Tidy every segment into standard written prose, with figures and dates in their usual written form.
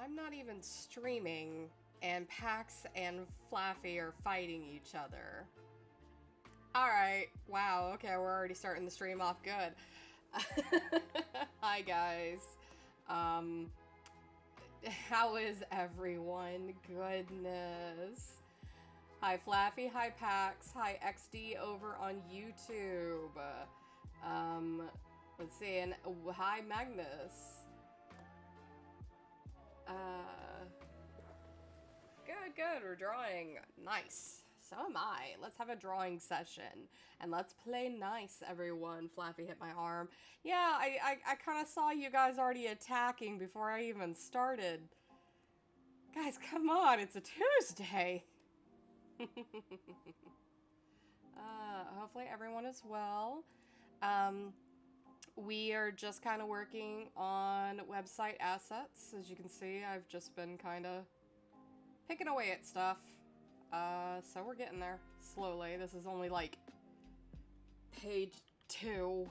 I'm not even streaming, and Pax and Flaffy are fighting each other. Alright, wow, okay, we're already starting the stream off good. Hi, guys. How is everyone? Goodness. Hi, Flaffy. Hi, Pax. Hi, XD over on YouTube. Let's see, and hi, Magnus. Good, we're drawing. Nice. So am I. Let's have a drawing session. And let's play nice, everyone. Flaffy hit my arm. Yeah, I kind of saw you guys already attacking before I even started. Guys, come on. It's a Tuesday. Hopefully everyone is well. We are just kind of working on website assets. As you can see, I've just been kind of picking away at stuff. So we're getting there slowly. This is only like page 2.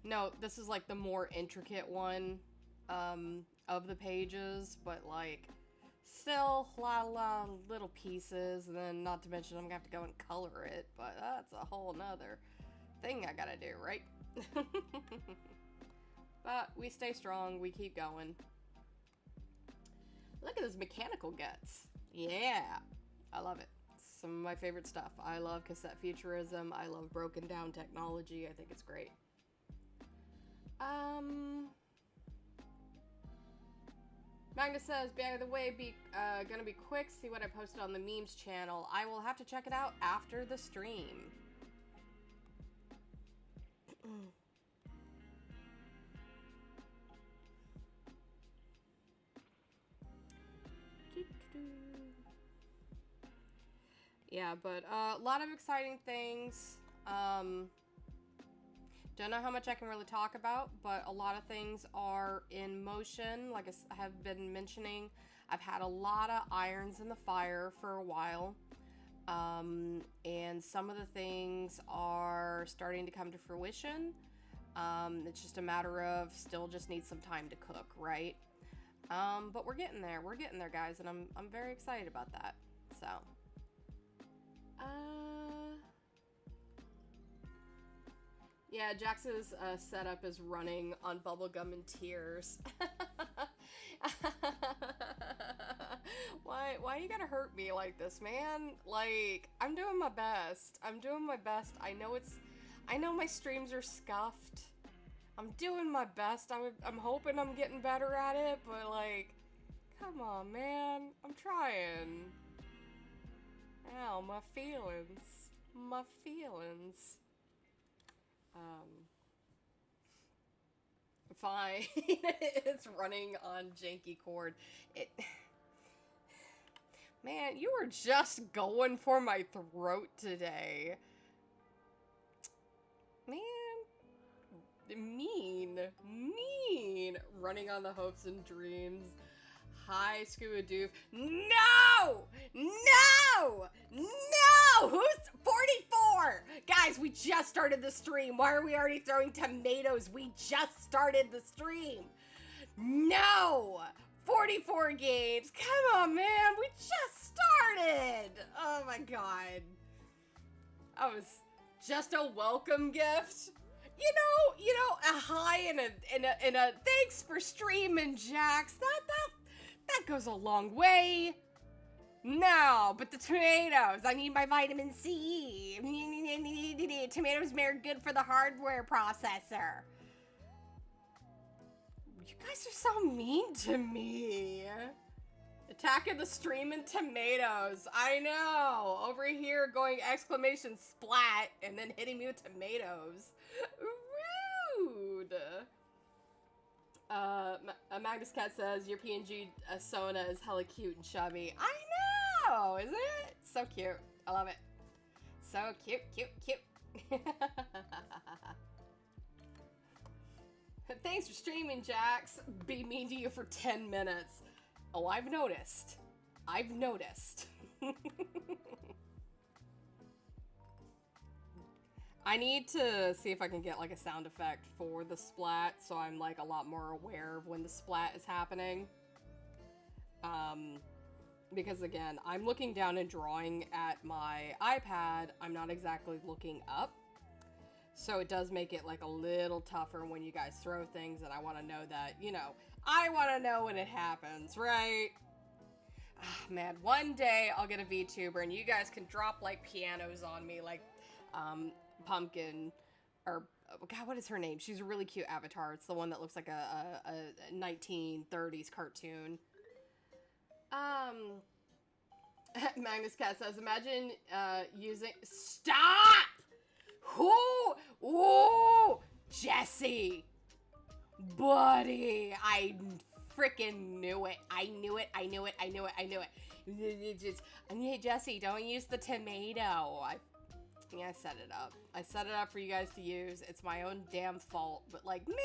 No, this is like the more intricate one of the pages, but like still a lot of little pieces, and then not to mention I'm gonna have to go and color it, but that's a whole nother thing I gotta do, right? But we stay strong, we keep going. Look at this mechanical guts. Yeah, I love it. Some of my favorite stuff. I love cassette futurism. I love broken down technology. I think it's great. Magnus says, by the way, gonna be quick. See what I posted on the memes channel. I will have to check it out after the stream. Yeah, but a lot of exciting things. Don't know how much I can really talk about, but a lot of things are in motion. Like I have been mentioning, I've had a lot of irons in the fire for a while. And some of the things are starting to come to fruition. It's just a matter of still just need some time to cook, right? But we're getting there. We're getting there, guys, and I'm very excited about that. So, yeah, Jax's setup is running on bubblegum and tears. Why you gotta hurt me like this, man? Like, I'm doing my best. I'm doing my best. I know my streams are scuffed. I'm doing my best. I'm hoping I'm getting better at it, but like, come on, man. I'm trying. Ow, my feelings. My feelings. Fine. It's running on janky cord. Man, you were just going for my throat today. Man. Mean. Running on the hopes and dreams. Hi, Scuba Doof. No! Who's 44? Guys, we just started the stream. Why are we already throwing tomatoes? We just started the stream. No! 44 games. Come on, man. We just started. Oh my god. That was just a welcome gift. You know, a hi and a thanks for streaming, Jax. That goes a long way. No, but the tomatoes. I need my vitamin C. Tomatoes are good for the hardware processor. You guys are so mean to me. Attacking the streaming tomatoes. I know. Over here going exclamation splat and then hitting me with tomatoes. Rude. Magnus Cat says, your PNG Sona is hella cute and chubby. I know, isn't it? So cute. I love it. So cute. Thanks for streaming, Jax. Be mean to you for 10 minutes. Oh, I've noticed. I need to see if I can get like a sound effect for the splat, so I'm like a lot more aware of when the splat is happening. Because again, I'm looking down and drawing at my iPad. I'm not exactly looking up. So it does make it like a little tougher when you guys throw things, and I want to know that, you know, I want to know when it happens, right? Ah, man, one day I'll get a VTuber and you guys can drop like pianos on me, like Pumpkin, or God, what is her name? She's a really cute avatar. It's the one that looks like a 1930s cartoon. Magnus Cat says, imagine using... Stop! Who? Ooh! Jesse! Buddy! I freaking knew it. I knew it. Hey, Jesse, don't use the tomato. I set it up. I set it up for you guys to use. It's my own damn fault. But, like, man,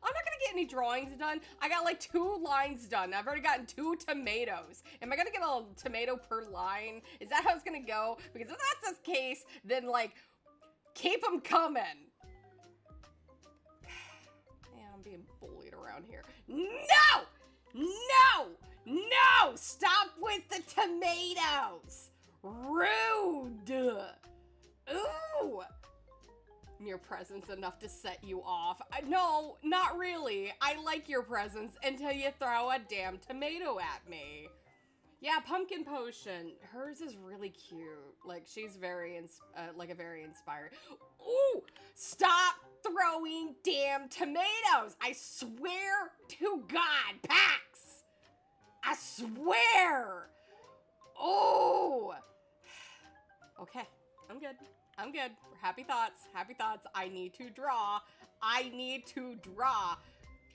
I'm not gonna get any drawings done. I got, like, 2 lines done. I've already gotten 2 tomatoes. Am I gonna get a tomato per line? Is that how it's gonna go? Because if that's the case, then, like, keep them coming. Man, I'm being bullied around here. No! No! No! Stop with the tomatoes! Rude! Ooh! Your presence enough to set you off. No, not really. I like your presence until you throw a damn tomato at me. Yeah, Pumpkin Potion. Hers is really cute. Like, she's very, very inspired. Ooh! Stop throwing damn tomatoes! I swear to God, Pax! I swear! Oh! Okay, I'm good. I'm good. Happy thoughts. Happy thoughts. I need to draw. I need to draw.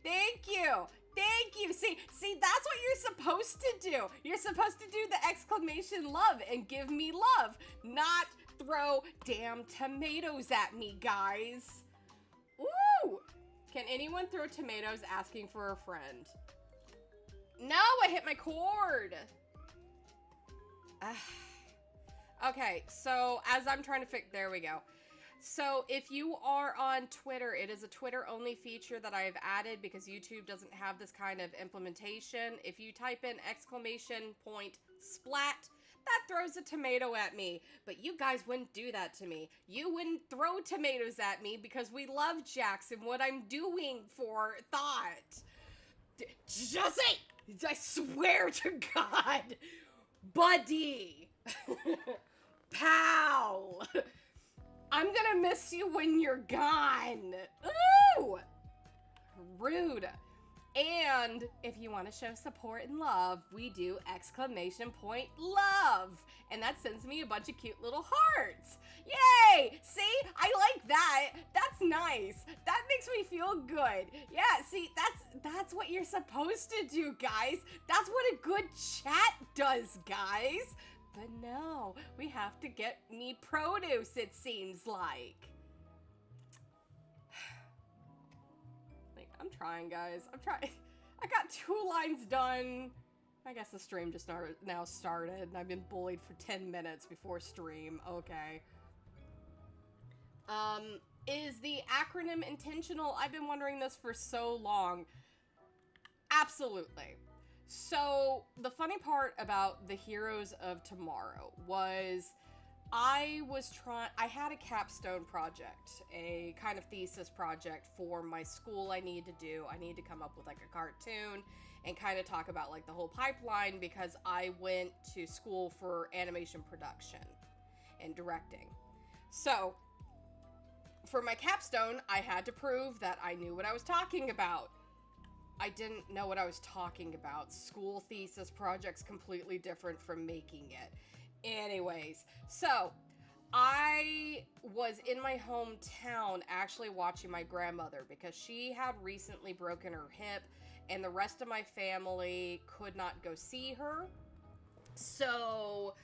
Thank you. Thank you. See, that's what you're supposed to do. You're supposed to do the exclamation love and give me love, not throw damn tomatoes at me, guys. Ooh! Can anyone throw tomatoes asking for a friend? No, I hit my cord. Okay, so as I'm trying to fix, there we go. So if you are on Twitter, it is a Twitter-only feature that I have added because YouTube doesn't have this kind of implementation. If you type in exclamation point splat, that throws a tomato at me. But you guys wouldn't do that to me. You wouldn't throw tomatoes at me because we love Jax and what I'm doing for thought. Jesse! I swear to God! Buddy! Pal! I'm gonna miss you when you're gone. Ooh! Rude. And if you want to show support and love, we do exclamation point love. And that sends me a bunch of cute little hearts. Yay! See? I like that. That's nice. That makes me feel good. Yeah, see, that's what you're supposed to do, guys. That's what a good chat does, guys. But no, we have to get me produce, it seems like. I'm trying, guys. I'm trying. I got 2 lines done. I guess the stream just now started, and I've been bullied for 10 minutes before stream. Okay. Is the acronym intentional? I've been wondering this for so long. Absolutely. So, the funny part about the Heroes of Tomorrow was I had a capstone project, a kind of thesis project for my school I need to do. I need to come up with like a cartoon and kind of talk about like the whole pipeline because I went to school for animation production and directing. So, for my capstone, I had to prove that I knew what I was talking about. I didn't know what I was talking about. School thesis project's completely different from making it. Anyways, so I was in my hometown actually watching my grandmother because she had recently broken her hip and the rest of my family could not go see her. So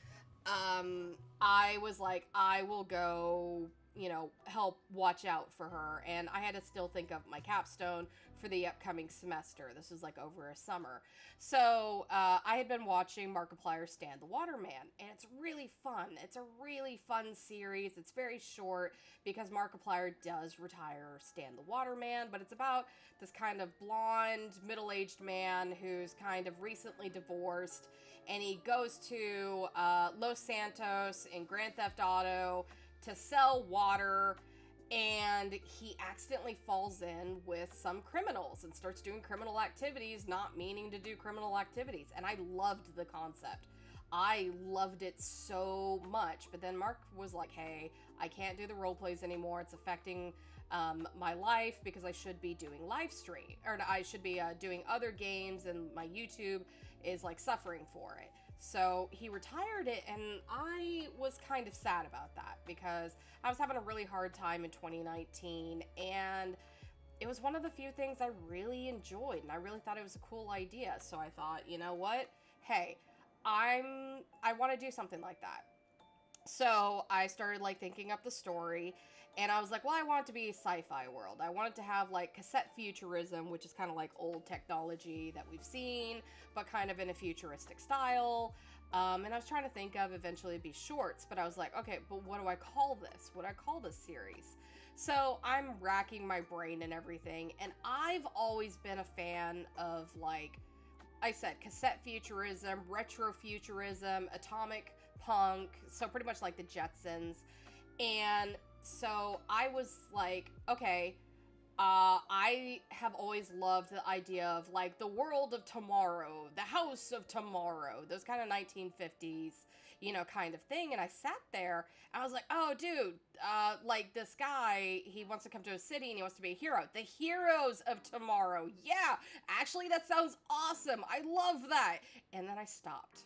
I was like, I will go you know, help watch out for her. And I had to still think of my capstone for the upcoming semester. This was like over a summer. So I had been watching Markiplier's Stan the Waterman, and it's really fun. It's a really fun series. It's very short because Markiplier does retire Stan the Waterman, but it's about this kind of blonde, middle-aged man who's kind of recently divorced, and he goes to Los Santos in Grand Theft Auto to sell water, and he accidentally falls in with some criminals and starts doing criminal activities, not meaning to do criminal activities. And I loved the concept. I loved it so much. But then Mark was like, hey, I can't do the role plays anymore. It's affecting my life because I should be doing live stream, or I should be doing other games, and my YouTube is like suffering for it. So he retired it, and I was kind of sad about that because I was having a really hard time in 2019, and it was one of the few things I really enjoyed, and I really thought it was a cool idea. So I thought, you know what? Hey, I want to do something like that. So I started like thinking up the story, and I was like, well, I want it to be a sci-fi world. I want it to have like cassette futurism, which is kind of like old technology that we've seen, but kind of in a futuristic style. And I was trying to think of eventually it'd be shorts, but I was like, okay, but what do I call this? What do I call this series? So I'm racking my brain and everything, and I've always been a fan of, like I said, cassette futurism, retro futurism, atomic punk, so pretty much like the Jetsons. And so I was like, okay, I have always loved the idea of like the world of tomorrow, the house of tomorrow, those kind of 1950s, you know, kind of thing. And I sat there, and I was like, oh, dude, like this guy, he wants to come to a city and he wants to be a hero. The heroes of tomorrow. Yeah, actually, that sounds awesome. I love that. And then I stopped.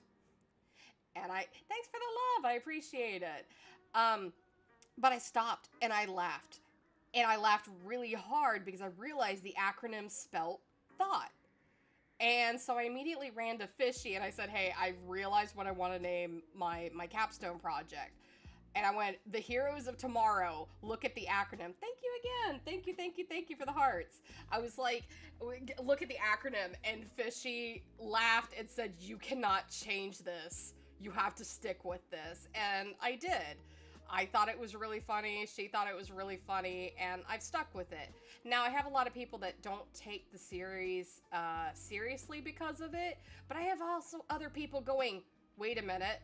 And thanks for the love. I appreciate it. But I stopped and I laughed. And I laughed really hard because I realized the acronym spelt thought. And so I immediately ran to Fishy and I said, hey, I realized what I want to name my capstone project. And I went, the heroes of tomorrow, look at the acronym. Thank you again. Thank you for the hearts. I was like, look at the acronym. And Fishy laughed and said, you cannot change this. You have to stick with this. And I did. I thought it was really funny. She thought it was really funny, and I've stuck with it. Now, I have a lot of people that don't take the series seriously because of it, but I have also other people going, wait a minute.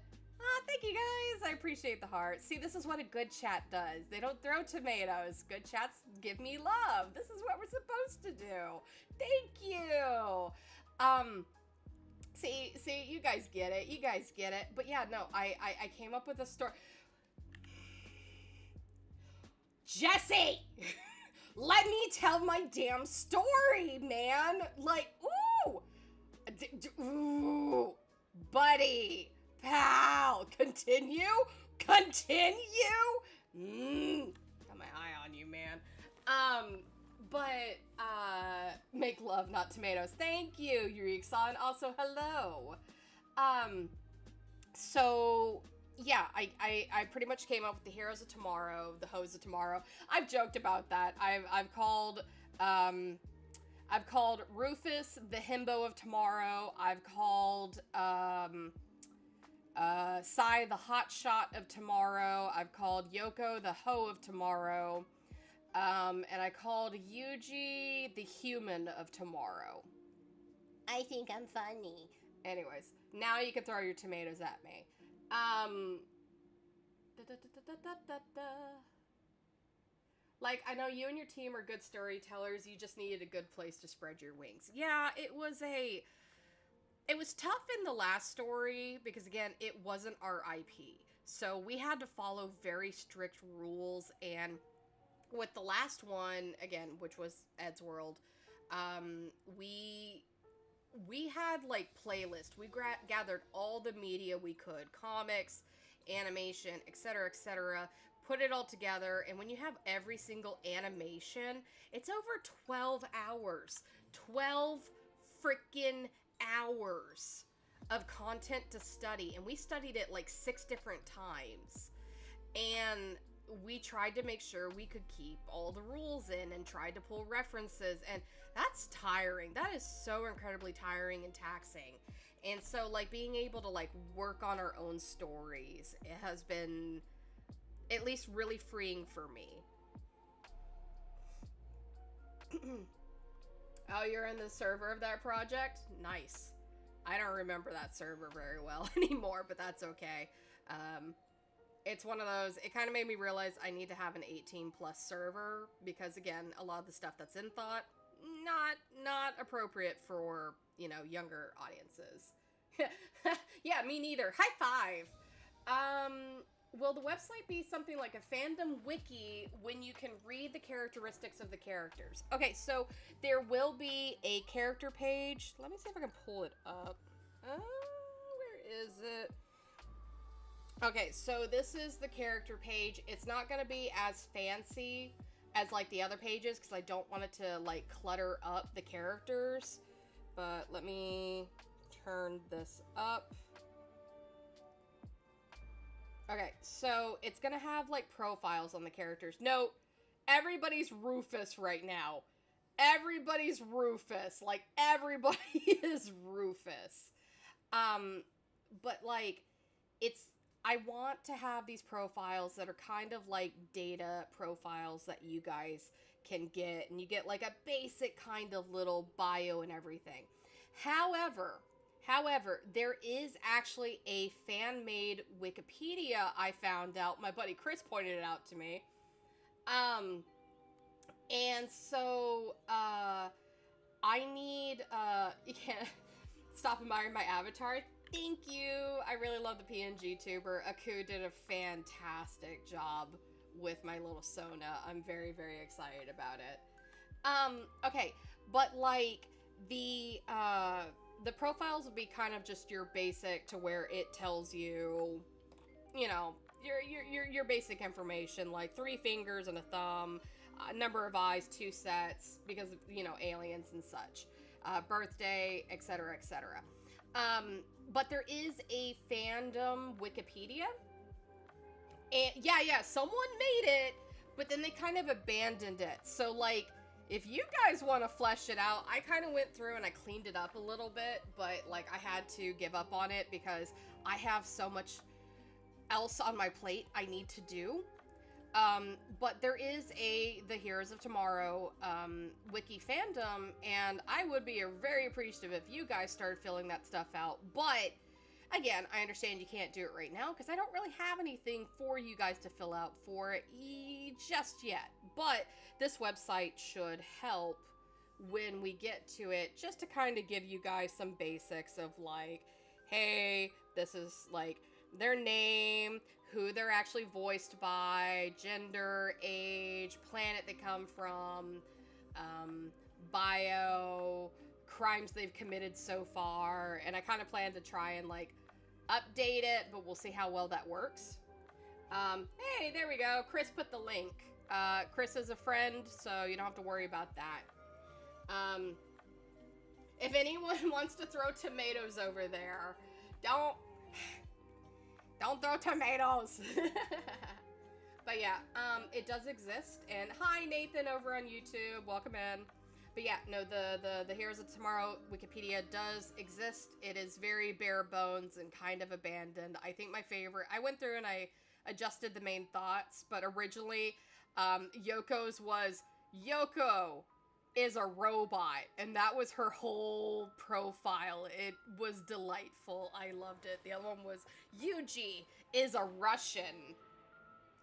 Thank you guys. I appreciate the heart. See, this is what a good chat does. They don't throw tomatoes. Good chats give me love. This is what we're supposed to do. Thank you. See, you guys get it. You guys get it. But yeah, no, I came up with a story. Jesse, let me tell my damn story, man. Like, ooh, buddy, pal, continue. Got my eye on you, man. But make love, not tomatoes. Thank you, Yuri-san. Also, hello. So yeah, I pretty much came up with the heroes of tomorrow, the hoes of tomorrow. I've joked about that. I've called Rufus the himbo of tomorrow. I've called Sai the hotshot of tomorrow. I've called Yoko the hoe of tomorrow. And I called Yuji the human of tomorrow. I think I'm funny. Anyways, now you can throw your tomatoes at me. Like, I know you and your team are good storytellers. You just needed a good place to spread your wings. Yeah, it was tough in the last story because, again, it wasn't our IP. So we had to follow very strict rules. And with the last one, again, which was Ed's World, we had, like, playlists. We gathered all the media we could. Comics, animation, etc., put it all together, and when you have every single animation, it's over 12 hours. 12 freaking hours of content to study, and we studied it, like, 6 different times. And we tried to make sure we could keep all the rules in and tried to pull references, and that's tiring. That is so incredibly tiring and taxing. And so, like, being able to, like, work on our own stories, it has been at least really freeing for me. Oh, you're in the server of that project? Nice. I don't remember that server very well anymore, but that's okay. It's one of those, it kind of made me realize I need to have an 18 plus server, because again, a lot of the stuff that's in Thought, not appropriate for, you know, younger audiences. Yeah, me neither. High five. Will the website be something like a fandom wiki when you can read the characteristics of the characters? Okay, so there will be a character page. Let me see if I can pull it up. Where is it? Okay, so this is the character page. It's not going to be as fancy as, like, the other pages, because I don't want it to, like, clutter up the characters. But let me turn this up. Okay, so it's going to have, like, profiles on the characters. Note, everybody's Rufus right now. Everybody's Rufus. Like, everybody is Rufus. But, like, I want to have these profiles that are kind of like data profiles that you guys can get, and you get like a basic kind of little bio and everything. However, there is actually a fan-made Wikipedia I found out. My buddy Chris pointed it out to me. And so, I need, yeah, stop admiring my avatar. Thank you. I really love the PNGTUBER. Aku did a fantastic job with my little Sona. I'm very, very excited about it. Okay, but like the profiles will be kind of just your basic, to where it tells you, you know, your basic information, like 3 fingers and a thumb, number of eyes, 2 sets, because of, you know, aliens and such, birthday, etc., etc. But there is a fandom Wikipedia. And yeah, someone made it, but then they kind of abandoned it. So, like, if you guys want to flesh it out, I kind of went through and I cleaned it up a little bit, but, like, I had to give up on it because I have so much else on my plate I need to do. But there is the Heroes of Tomorrow wiki fandom, and I would be very appreciative if you guys started filling that stuff out. But again, I understand you can't do it right now because I don't really have anything for you guys to fill out for it just yet. But this website should help when we get to it, just to kind of give you guys some basics of, like, hey, this is like their name, who they're actually voiced by, gender, age, planet they come from, bio, crimes they've committed so far, and I kind of plan to try and, like, update it, but we'll see how well that works. Hey, there we go. Chris put the link. Chris is a friend, so you don't have to worry about that. If anyone wants to throw tomatoes over there, don't throw tomatoes. But yeah, it does exist. And hi, Nathan over on YouTube. Welcome in. But yeah, no, the Heroes of Tomorrow Wikipedia does exist. It is very bare bones and kind of abandoned. I think my favorite, I went through and I adjusted the main thoughts, but originally, Yoko's was, Yoko is a robot, and that was her whole profile. It was delightful. I loved it. The other one was, Yuji is a Russian.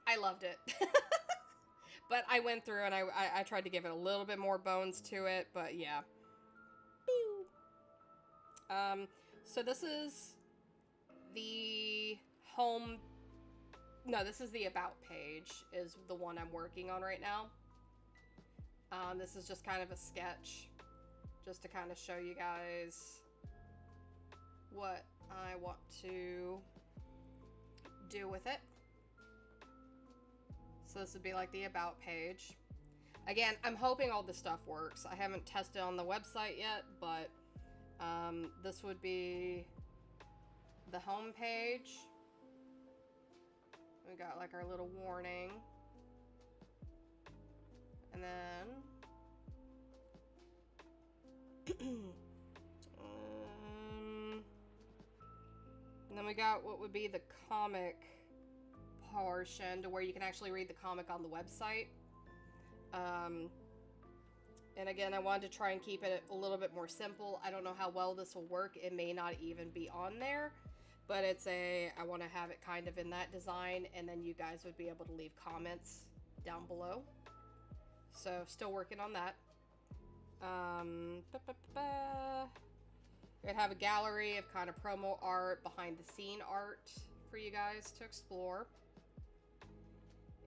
I loved it. But I went through and I tried to give it a little bit more bones to it, but yeah. So this is the home, no, this is the about page, is the one I'm working on right now. This is just kind of a sketch, just to kind of show you guys what I want to do with it. So this would be like the about page. Again, I'm hoping all this stuff works. I haven't tested on the website yet, but this would be the home page. We got like our little warning. And then and then we got what would be the comic portion, to where you can actually read the comic on the website. And again, I wanted to try and keep it a little bit more simple. I don't know how well this will work. It may not even be on there, but I want to have it kind of in that design, and then you guys would be able to leave comments down below. So still working on that. We'd have a gallery of kind of promo art, behind the scene art for you guys to explore.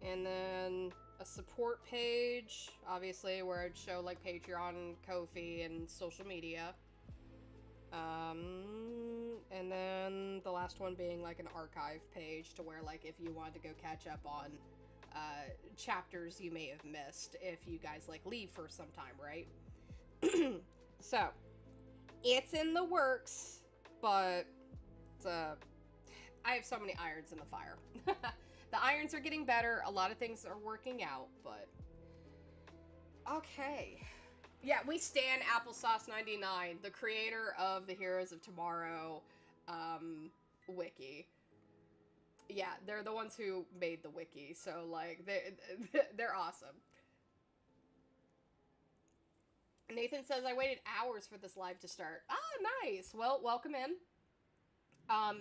And then a support page, obviously, where I'd show like Patreon, Ko-fi, and social media. And then the last one being like an archive page, to where like if you wanted to go catch up on chapters you may have missed if you guys like leave for some time, right? So it's in the works, but I have so many irons in the fire. The irons are getting better. A lot of things are working out, but okay. Yeah, we stan Applesauce99, the creator of the Heroes of Tomorrow wiki. Yeah, they're the ones who made the wiki, so like they're awesome. Nathan says, I waited hours for this live to start. Ah, nice. Well, welcome in.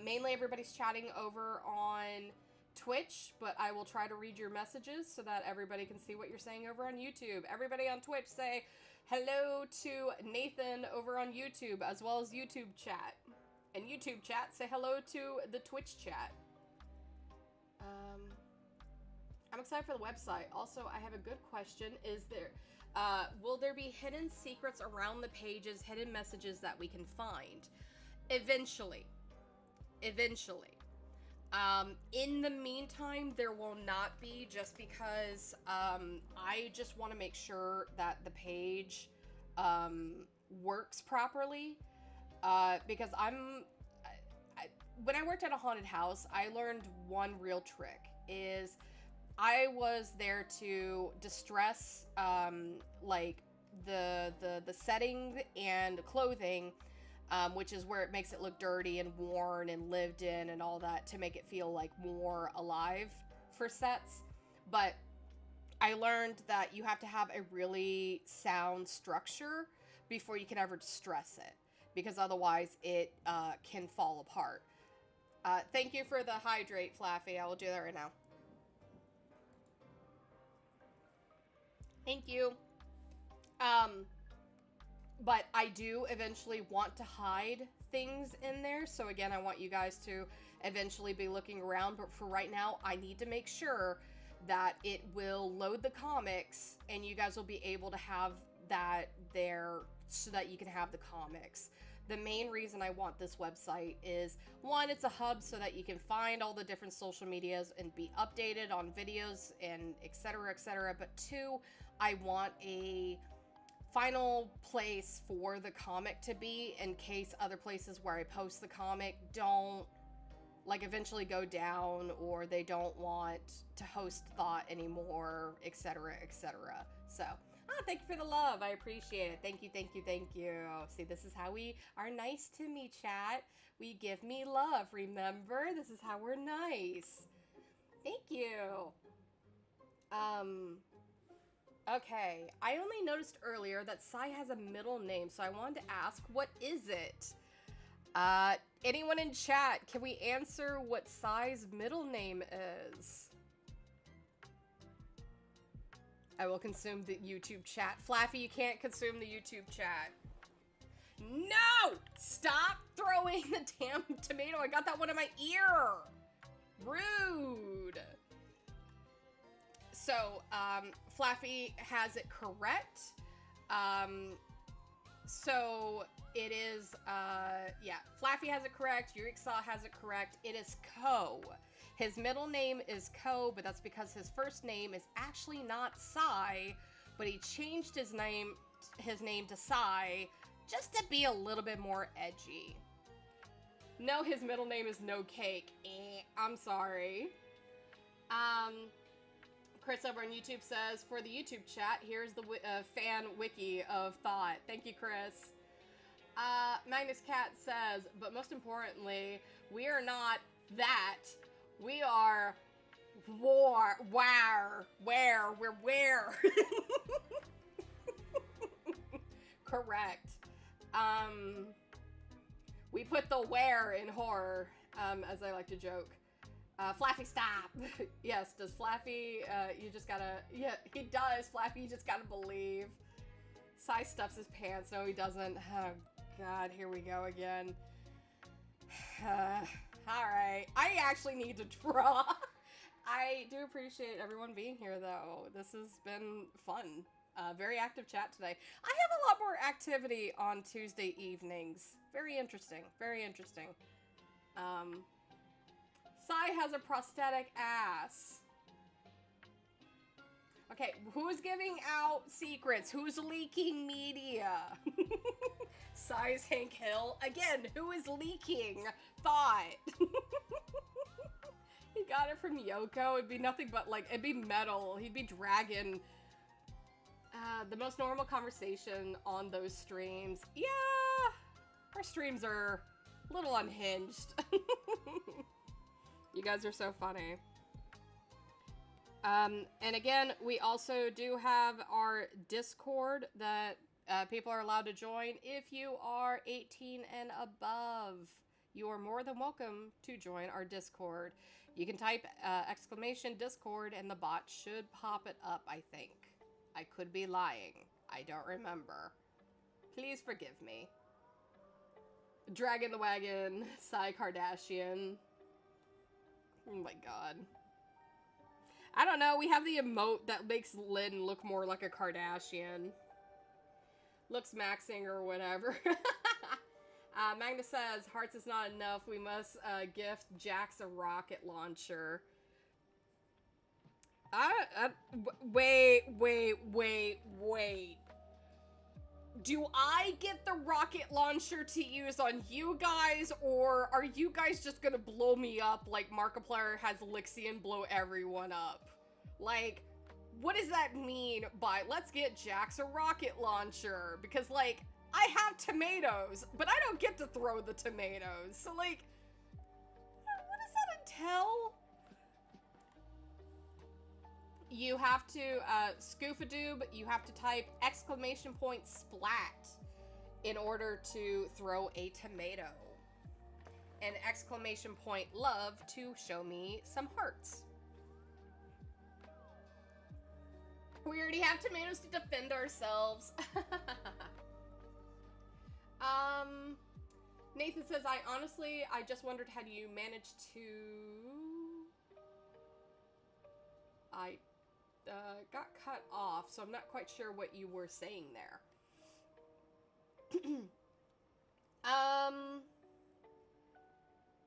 Mainly everybody's chatting over on Twitch, but I will try to read your messages so that everybody can see what you're saying over on YouTube. Everybody on Twitch, say hello to Nathan over on YouTube, as well as YouTube chat. And YouTube chat, say hello to the Twitch chat. I'm excited for the website. Also, I have a good question. Will there be hidden secrets around the pages, hidden messages that we can find? Eventually. In the meantime, there will not be, just because I just want to make sure that the page works properly. Because when I worked at a haunted house, I learned one real trick, is I was there to distress like the setting and clothing, which is where it makes it look dirty and worn and lived in and all that, to make it feel like more alive for sets. But I learned that you have to have a really sound structure before you can ever distress it, because otherwise it can fall apart. Thank you for the hydrate, Flaffy. I will do that right now. Thank you. But I do eventually want to hide things in there. So again, I want you guys to eventually be looking around. But for right now, I need to make sure that it will load the comics and you guys will be able to have that there so that you can have the comics. The main reason I want this website is, one, it's a hub so that you can find all the different social medias and be updated on videos and etc, etc. But two, I want a final place for the comic to be, in case other places where I post the comic don't like eventually go down, or they don't want to host Thought anymore, etc, etc. So thank you for the love. I appreciate it. Thank you, thank you, thank you. See, this is how we are nice to me, chat. We give me love, remember? This is how we're nice. Thank you. Okay. I only noticed earlier that Sai has a middle name, so I wanted to ask, what is it? Anyone in chat, can we answer what Sai's middle name is? I will consume the YouTube chat. Flaffy, you can't consume the YouTube chat. No! Stop throwing the damn tomato. I got that one in my ear. Rude. So, Flaffy has it correct. So it is, yeah, Flaffy has it correct. Yuriksaw has it correct. It is Ko. His middle name is Ko, but that's because his first name is actually not Sai, but he changed his name to Sai just to be a little bit more edgy. No, his middle name is No Cake. I'm sorry. Chris over on YouTube says, for the YouTube chat, here's the fan wiki of thought. Thank you, Chris. Magnus Cat says, but most importantly, we are not that. We are where. Correct. We put the where in horror, as I like to joke. Flaffy, stop. Yes, does Flaffy, you just gotta, yeah, he does. Flaffy, you just gotta believe. Sai stuffs his pants. No, he doesn't. Oh, God, here we go again. Alright, I actually need to draw. I do appreciate everyone being here, though. This has been fun. Very active chat today. I have a lot more activity on Tuesday evenings. Very interesting. Very interesting. Sai has a prosthetic ass. Okay, who's giving out secrets? Who's leaking media? Sai's Hank Hill. Again, who is leaking thought? He got it from Yoko. It'd be nothing but, like, it'd be metal. He'd be dragging the most normal conversation on those streams. Yeah, our streams are a little unhinged. You guys are so funny. And again, we also do have our Discord that people are allowed to join. If you are 18 and above, you are more than welcome to join our Discord. You can type exclamation Discord and the bot should pop it up, I think. I could be lying. I don't remember. Please forgive me. Dragon the Wagon, Sai Kardashian. Oh my god. I don't know, we have the emote that makes Lynn look more like a Kardashian. Looks maxing or whatever. Magna says, hearts is not enough, we must gift Jax a rocket launcher. Wait. Do I get the rocket launcher to use on you guys, or are you guys just gonna blow me up like Markiplier has Lixian blow everyone up? Like, what does that mean by, let's get Jax a rocket launcher? Because, like, I have tomatoes, but I don't get to throw the tomatoes. So, like, what does that entail? You have to, Scoofadoob, you have to type exclamation point splat in order to throw a tomato. And exclamation point love to show me some hearts. We already have tomatoes to defend ourselves. Nathan says, I just wondered how you managed to... I got cut off, so I'm not quite sure what you were saying there.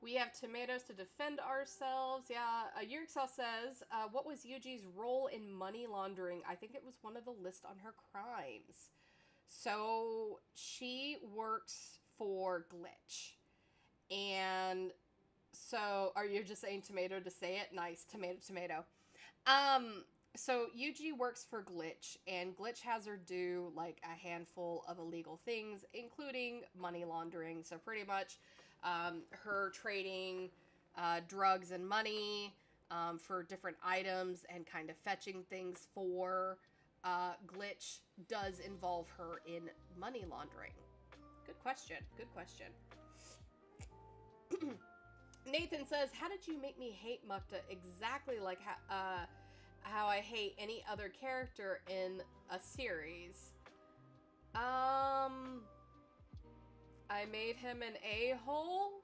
We have tomatoes to defend ourselves. Yeah, Yurixel says, what was Yuji's role in money laundering? I think it was one of the list on her crimes. So she works for Glitch. And so, are you just saying tomato to say it? Nice, tomato. So Yuji works for Glitch, and Glitch has her do, like, a handful of illegal things, including money laundering. So pretty much, her trading drugs and money for different items and kind of fetching things for Glitch does involve her in money laundering. Good question. Nathan says, how did you make me hate Mukta exactly like how I hate any other character in a series? I made him an a-hole?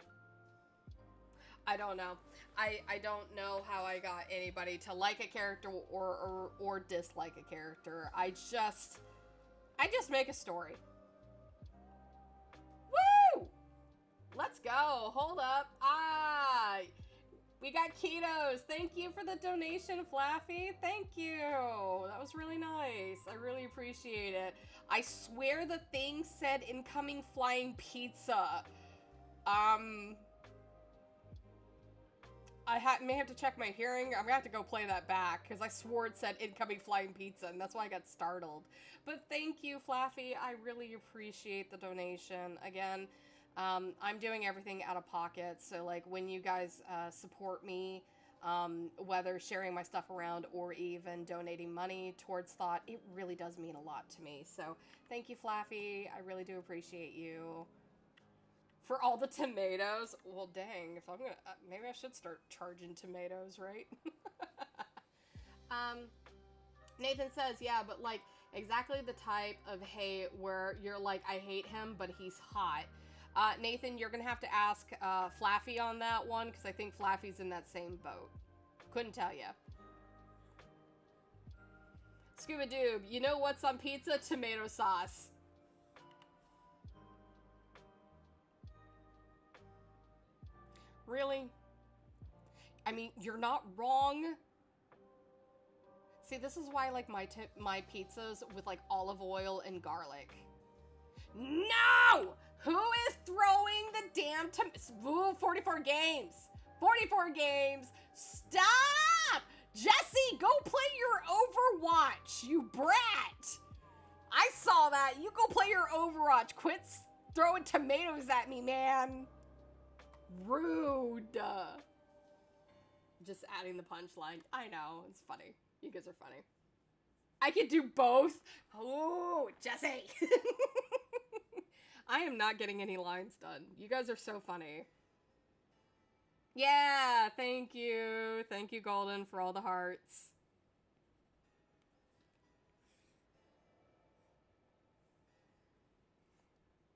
I don't know. I don't know how I got anybody to like a character or dislike a character. I just make a story. Woo! Let's go. Hold up. We got ketos. Thank you for the donation, Flaffy. Thank you. That was really nice. I really appreciate it. I swear the thing said incoming flying pizza. may have to check my hearing. I'm gonna have to go play that back because I swore it said incoming flying pizza, and that's why I got startled. But thank you, Flaffy. I really appreciate the donation. Again, I'm doing everything out of pocket, so like when you guys support me, whether sharing my stuff around or even donating money towards Thought, it really does mean a lot to me. So thank you, Flaffy. I really do appreciate you. For all the tomatoes? Well, dang, if I'm gonna, maybe I should start charging tomatoes, right? Nathan says, yeah, but like, exactly the type of hate where you're like, I hate him, but he's hot. Nathan, you're gonna have to ask, Flaffy on that one, because I think Flaffy's in that same boat. Couldn't tell ya. Scuba Doob, you know what's on pizza? Tomato sauce. Really? I mean, you're not wrong. See, this is why I like my pizzas with like olive oil and garlic. No! Who is throwing the damn Ooh, 44 games. 44 games. Stop! Jesse, go play your Overwatch, you brat. I saw that. You go play your Overwatch. Quit throwing tomatoes at me, man. Rude. Just adding the punchline. I know, it's funny. You guys are funny. I could do both. Oh, Jesse. I am not getting any lines done. You guys are so funny. Yeah, thank you. Thank you, Golden, for all the hearts.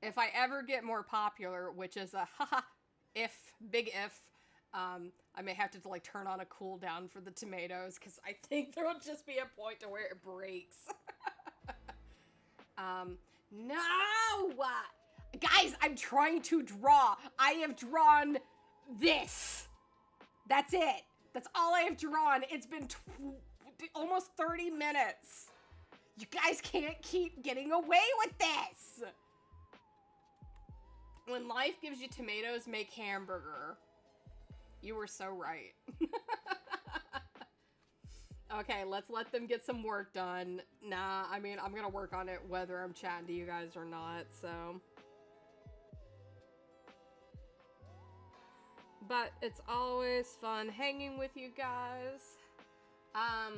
If I ever get more popular, which is a haha, big if, I may have to like turn on a cooldown for the tomatoes because I think there will just be a point to where it breaks. No! Guys, I'm trying to draw. I have drawn this. That's it. That's all I have drawn. It's been almost 30 minutes. You guys can't keep getting away with this. When life gives you tomatoes, make hamburger. You were so right. Okay, let's let them get some work done. Nah, I mean, I'm gonna work on it whether I'm chatting to you guys or not, so. But it's always fun hanging with you guys. I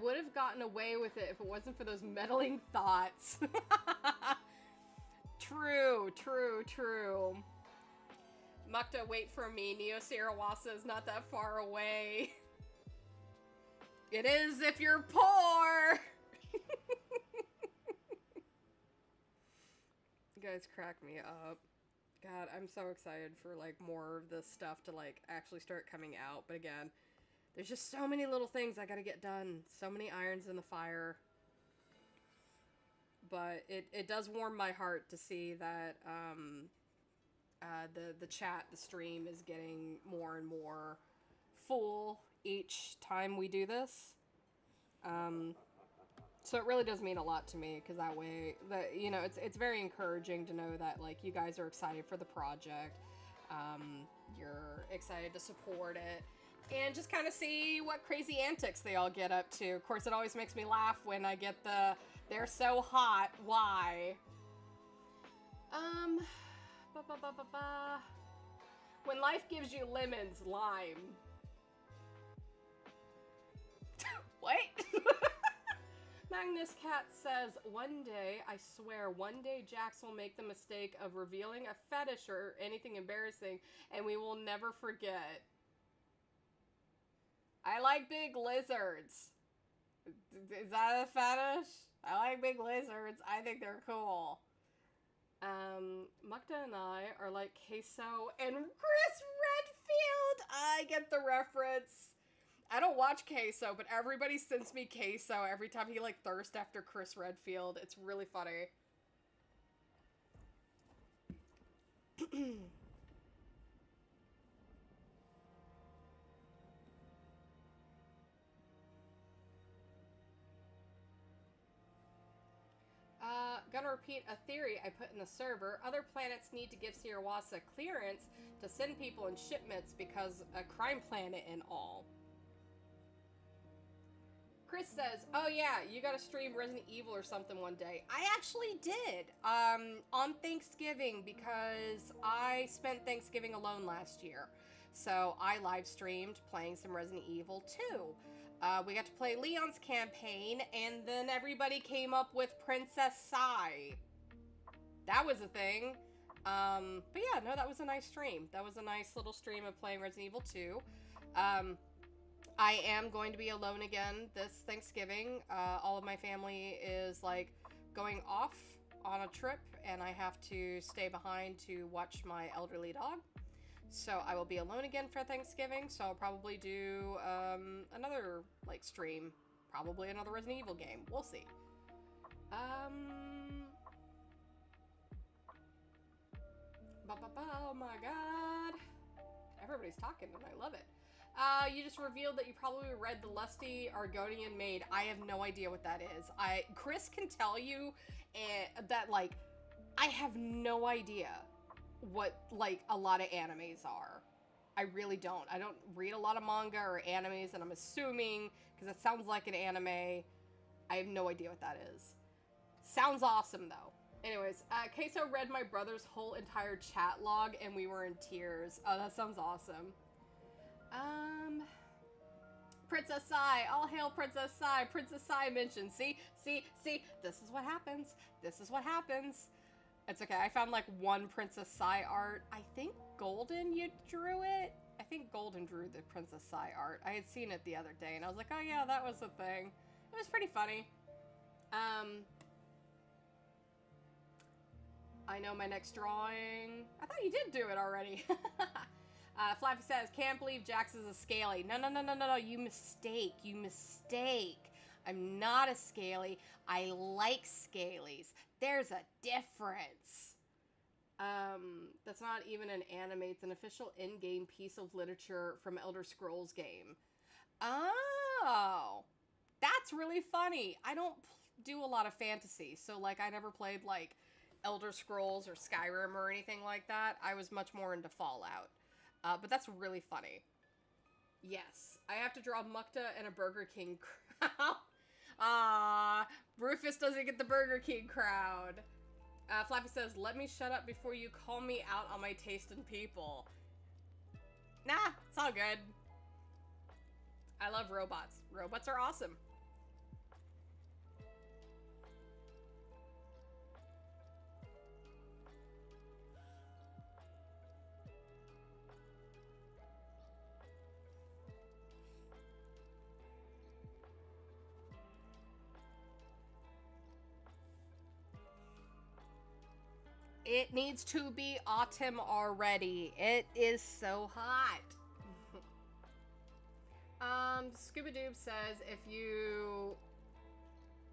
would have gotten away with it if it wasn't for those meddling thoughts. True, true, true. Mukta, wait for me. Neo Sarawasa is not that far away. It is if you're poor. You guys crack me up. God, I'm so excited for like more of this stuff to like actually start coming out. But again, there's just so many little things I gotta get done. So many irons in the fire. But it does warm my heart to see that the chat, the stream is getting more and more full each time we do this. So it really does mean a lot to me because that way, you know, it's very encouraging to know that like you guys are excited for the project. You're excited to support it. And just kind of see what crazy antics they all get up to. Of course, it always makes me laugh when I get the, they're so hot, why? When life gives you lemons, lime. What? Magnus Cat says, one day, I swear, one day Jax will make the mistake of revealing a fetish or anything embarrassing, and we will never forget. I like big lizards. Is that a fetish? I like big lizards. I think they're cool. Mukta and I are like Queso and Chris Redfield. I get the reference. I don't watch Queso, but everybody sends me Queso every time he like thirsts after Chris Redfield. It's really funny. Gonna repeat a theory I put in the server. Other planets need to give Sierrawasa clearance to send people in shipments because a crime planet and all. Chris says, oh yeah, you gotta stream Resident Evil or something one day. I actually did, on Thanksgiving, because I spent Thanksgiving alone last year. So I live streamed playing some Resident Evil 2. We got to play Leon's campaign, and then everybody came up with Princess Sai. That was a thing. But yeah, no, that was a nice stream. That was a nice little stream of playing Resident Evil 2. I am going to be alone again this Thanksgiving. All of my family is like going off on a trip, and I have to stay behind to watch my elderly dog. So I will be alone again for Thanksgiving, so I'll probably do another like stream. Probably another Resident Evil game. We'll see. Oh my god. Everybody's talking and I love it. You just revealed that you probably read the Lusty Argonian Maid. I have no idea what that is. Chris can tell you that, like, I have no idea what, like, a lot of animes are. I really don't. I don't read a lot of manga or animes, and I'm assuming, because it sounds like an anime, I have no idea what that is. Sounds awesome, though. Anyways, Queso read my brother's whole entire chat log, and we were in tears. Oh, that sounds awesome. Princess Sai, all hail Princess Sai. Princess Sai mentioned. See, this is what happens. This is what happens. It's okay, I found like one Princess Sai art. I think Golden, you drew it? I think Golden drew the Princess Sai art. I had seen it the other day, and I was like, oh yeah, that was a thing. It was pretty funny. I know my next drawing. I thought you did do it already. Flappy says, can't believe Jax is a scaly. No, you mistake. I'm not a scaly. I like scalies. There's a difference. That's not even an anime. It's an official in-game piece of literature from Elder Scrolls game. Oh, that's really funny. I don't do a lot of fantasy, so like I never played like Elder Scrolls or Skyrim or anything like that. I was much more into Fallout. But that's really funny. Yes, I have to draw Mukta and a Burger King crowd. Rufus doesn't get the Burger King crowd. Flappy says, let me shut up before you call me out on my taste in people. Nah, it's all good. I love robots. Robots are awesome. It needs to be autumn already. It is so hot. Scuba Doob says if you...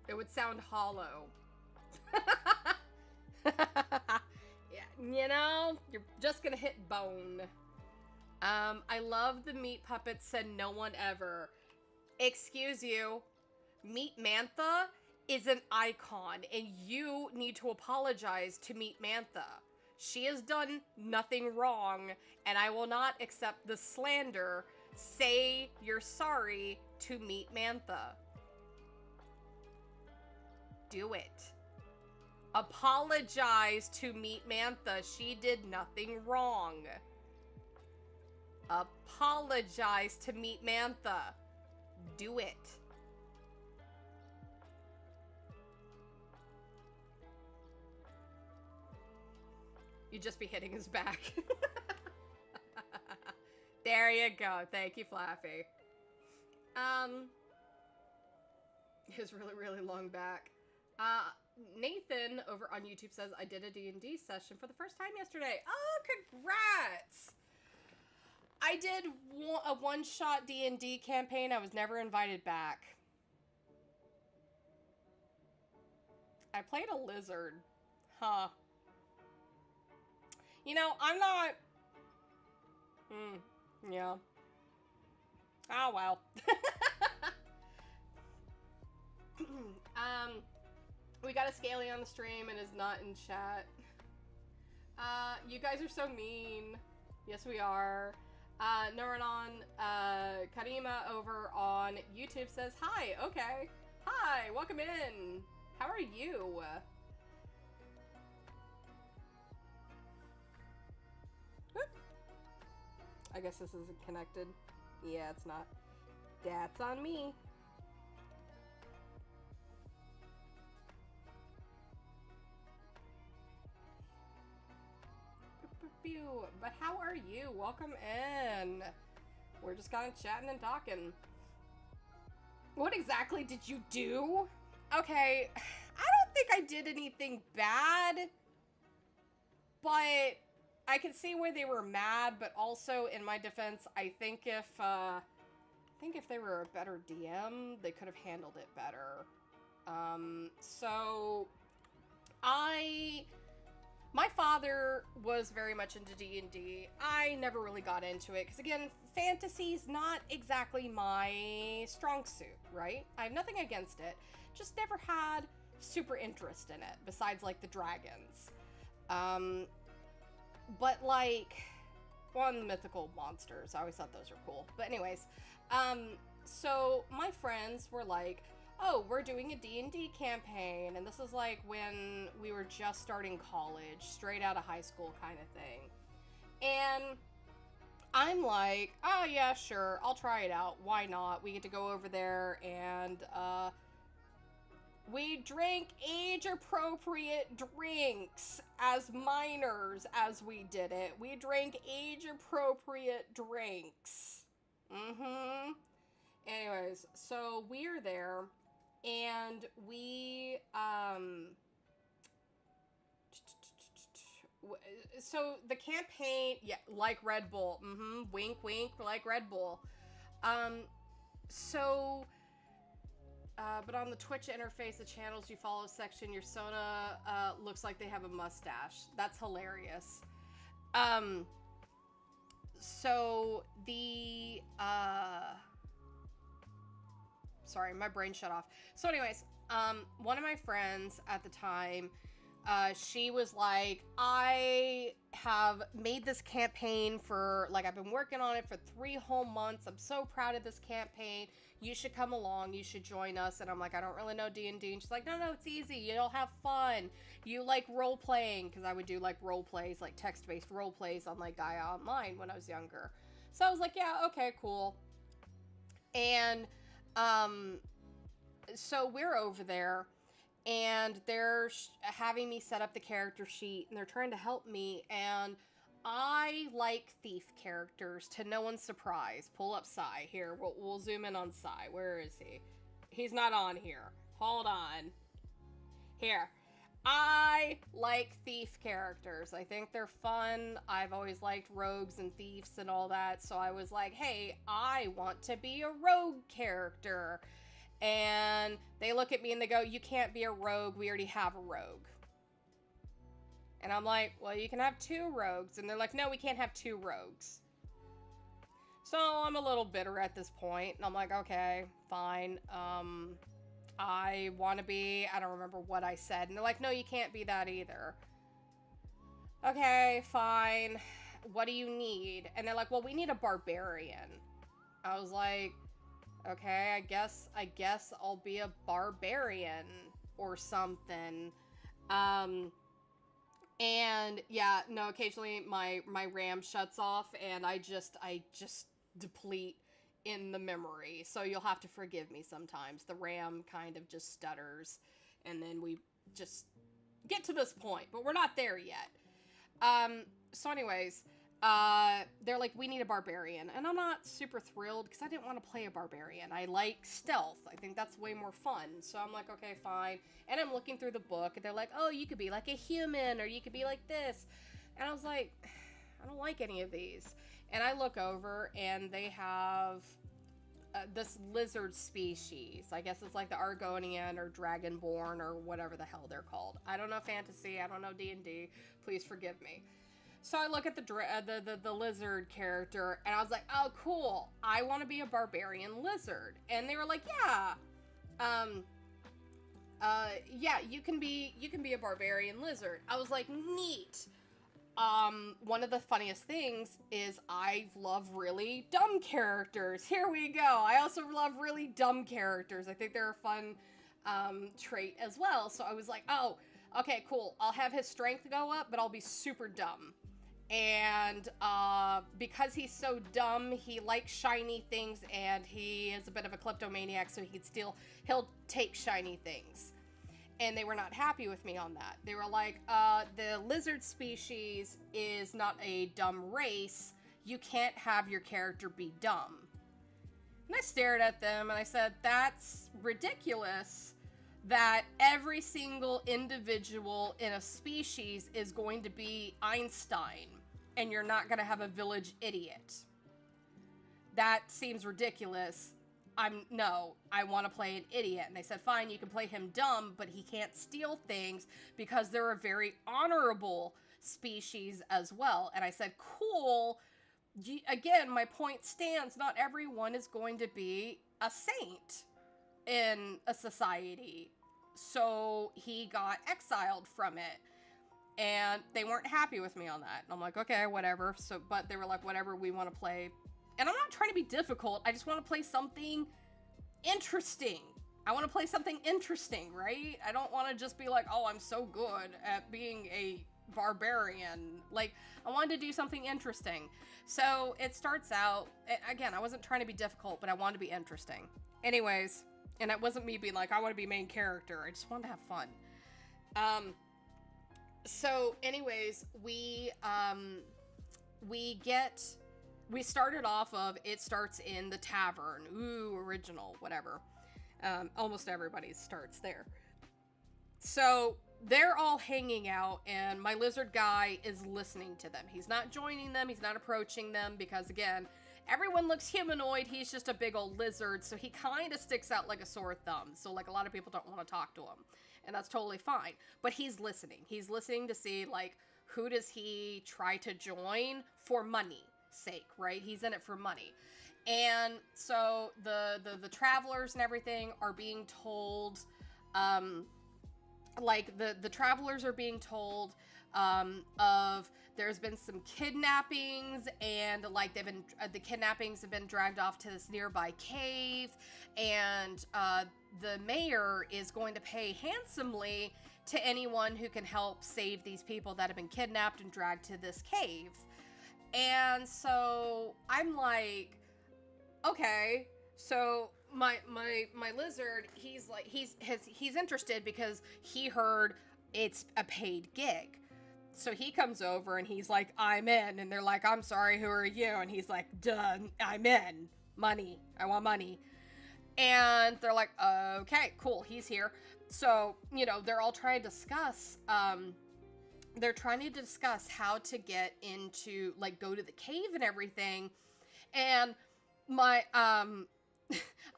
It would sound hollow. Yeah, you know, you're just gonna hit bone. I love the meat puppets, said no one ever. Excuse you. Meat Mantha is an icon, and you need to apologize to Meat Mantha. She has done nothing wrong, and I will not accept the slander. Say you're sorry to Meat Mantha. Do it. Apologize to Meat Mantha. She did nothing wrong. Apologize to Meat Mantha. Do it. You'd just be hitting his back. There you go. Thank you, Flaffy. His really, really long back. Nathan over on YouTube says, I did a D&D session for the first time yesterday. Oh, congrats! I did a one-shot D&D campaign. I was never invited back. I played a lizard. Huh. You know, I'm not... yeah. Oh, well. We got a Scaly on the stream and is not in chat. You guys are so mean. Yes, we are. Nuranon, Karima over on YouTube says, hi, okay. Hi, welcome in. How are you? Whoop. I guess this isn't connected. Yeah, it's not. That's on me. But how are you? Welcome in. We're just kind of chatting and talking. What exactly did you do? Okay, I don't think I did anything bad, but I can see where they were mad. But also, in my defense, I think if they were a better DM, they could have handled it better. So my father was very much into D&D. I never really got into it, because again, fantasy's not exactly my strong suit, right? I have nothing against it, just never had super interest in it, besides, like, the dragons. But, like, well, the mythical monsters, I always thought those were cool. But anyways, so my friends were like, oh, we're doing a D&D campaign, and this is like when we were just starting college, straight out of high school kind of thing. And I'm like, oh yeah, sure, I'll try it out, why not? We get to go over there, and we drank age-appropriate drinks as minors as we did it. We drank age-appropriate drinks. Anyways, so we're there, and we, so the campaign, yeah, like Red Bull, wink, wink, like Red Bull. But on the Twitch interface, the channels you follow section, your Sona, looks like they have a mustache. That's hilarious. So the, sorry, my brain shut off. So anyways, one of my friends at the time, she was like, I have made this campaign for, like, I've been working on it for 3 whole months. I'm so proud of this campaign. You should come along. You should join us. And I'm like, I don't really know D&D. And she's like, no, it's easy. You'll have fun. You like role-playing, because I would do, like, role-plays, like, text-based role-plays on, like, Gaia Online when I was younger. So I was like, yeah, okay, cool. And, so we're over there, and they're having me set up the character sheet, and they're trying to help me, and I like thief characters, to no one's surprise. Pull up Sai. Here, we'll zoom in on Sai. Where is he? He's not on here. Hold on. Here. I like thief characters. I think they're fun. I've always liked rogues and thieves and all that, so I was like, hey, I want to be a rogue character. And they look at me and they go, you can't be a rogue. We already have a rogue. And I'm like, well, you can have 2 rogues. And they're like, no, we can't have 2 rogues. So I'm a little bitter at this point. And I'm like, okay, fine. I want to be, I don't remember what I said. And they're like, no, you can't be that either. Okay, fine. What do you need? And they're like, well, we need a barbarian. I was like, okay, I guess I'll be a barbarian or something. And yeah, no, occasionally my RAM shuts off and I just deplete in the memory. So you'll have to forgive me sometimes. The RAM kind of just stutters, and then we just get to this point, but we're not there yet. So anyways, they're like, we need a barbarian, and I'm not super thrilled because I didn't want to play a barbarian. I like stealth. I think that's way more fun. So I'm like, okay, fine. And I'm looking through the book, and they're like, oh, you could be like a human, or you could be like this. And I was like, I don't like any of these. And I look over, and they have this lizard species. I guess it's like the Argonian or Dragonborn or whatever the hell they're called. I don't know fantasy. I don't know D&D. Please forgive me. So I look at the lizard character, and I was like, oh, cool. I want to be a barbarian lizard. And they were like, yeah. yeah, you can be a barbarian lizard. I was like, neat. One of the funniest things is I love really dumb characters. Here we go. I also love really dumb characters. I think they're a fun, trait as well. So I was like, oh, okay, cool. I'll have his strength go up, but I'll be super dumb. And, because he's so dumb, he likes shiny things, and he is a bit of a kleptomaniac, so he'll take shiny things. And they were not happy with me on that. They were like, the lizard species is not a dumb race. You can't have your character be dumb. And I stared at them and I said, that's ridiculous that every single individual in a species is going to be Einstein and you're not going to have a village idiot. That seems ridiculous. I want to play an idiot. And they said, fine, you can play him dumb, but he can't steal things because they're a very honorable species as well. And I said, cool. Again, my point stands. Not everyone is going to be a saint in a society. So he got exiled from it. And they weren't happy with me on that. And I'm like, okay, whatever. But they were like, whatever, we want to play. And I'm not trying to be difficult. I just want to play something interesting. I want to play something interesting, right? I don't want to just be like, oh, I'm so good at being a barbarian. Like, I wanted to do something interesting. So it starts out, again, I wasn't trying to be difficult, but I wanted to be interesting. Anyways, and it wasn't me being like, I want to be main character. I just wanted to have fun. So anyways, we started off of, it starts in the tavern. Ooh, original, whatever. Almost everybody starts there. So they're all hanging out and my lizard guy is listening to them. He's not joining them. He's not approaching them because, again, everyone looks humanoid. He's just a big old lizard. So he kind of sticks out like a sore thumb. So like a lot of people don't want to talk to him. And that's totally fine. But he's listening. He's listening to see like, who does he try to join for money sake, right? He's in it for money. And so the travelers and everything are being told, like the travelers are being told of there's been some kidnappings and like the kidnappings have been dragged off to this nearby cave, and the mayor is going to pay handsomely to anyone who can help save these people that have been kidnapped and dragged to this cave. And so I'm like, okay, so my lizard, he's interested because he heard it's a paid gig. So he comes over and he's like, I'm in. And they're like, I'm sorry, who are you? And he's like, done, I'm in. Money. I want money. And they're like, okay, cool, he's here. So, you know, they're all trying to discuss, how to get into, like, go to the cave and everything. And my, I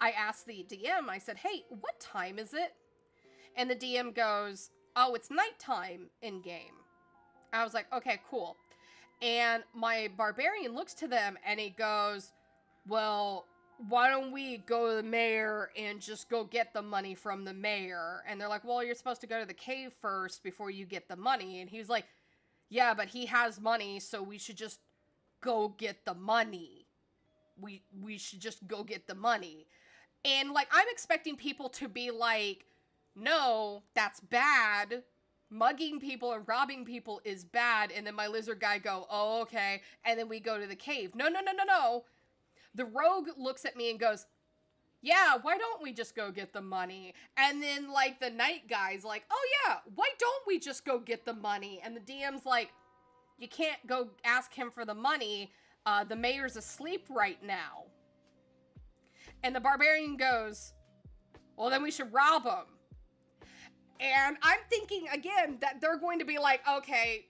asked the DM, I said, hey, what time is it? And the DM goes, oh, it's nighttime in game. I was like, okay, cool. And my barbarian looks to them and he goes, well, why don't we go to the mayor and just go get the money from the mayor? And they're like, well, you're supposed to go to the cave first before you get the money. And he was like, yeah, but he has money, so we should just go get the money. We should just go get the money. And, like, I'm expecting people to be like, no, that's bad. Mugging people and robbing people is bad. And then my lizard guy go, oh, okay. And then we go to the cave. No. The rogue looks at me and goes, yeah, why don't we just go get the money? And then, like, the night guy's like, oh, yeah, why don't we just go get the money? And the DM's like, you can't go ask him for the money. The mayor's asleep right now. And the barbarian goes, well, then we should rob him. And I'm thinking, again, that they're going to be like, okay,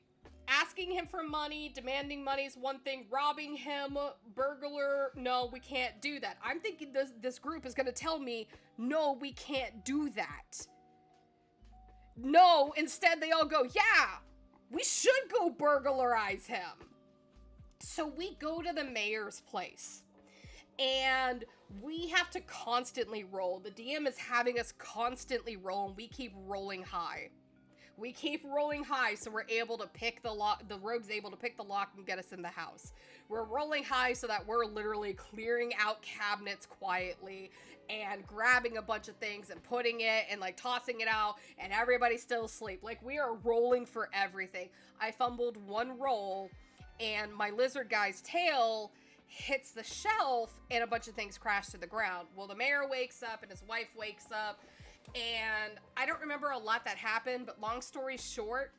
asking him for money, demanding money is one thing, robbing him, burglar, no, we can't do that. I'm thinking this group is going to tell me, no, we can't do that. No, instead they all go, yeah, we should go burglarize him. So we go to the mayor's place. And we have to constantly roll. The DM is having us constantly roll, and we keep rolling high. We keep rolling high, so we're able to pick the lock. The rogue's able to pick the lock and get us in the house. We're rolling high so that we're literally clearing out cabinets quietly and grabbing a bunch of things and putting it and like tossing it out, and everybody's still asleep. Like, we are rolling for everything. I fumbled one roll, and my lizard guy's tail hits the shelf, and a bunch of things crash to the ground. Well, the mayor wakes up, and his wife wakes up. And I don't remember a lot that happened, but long story short,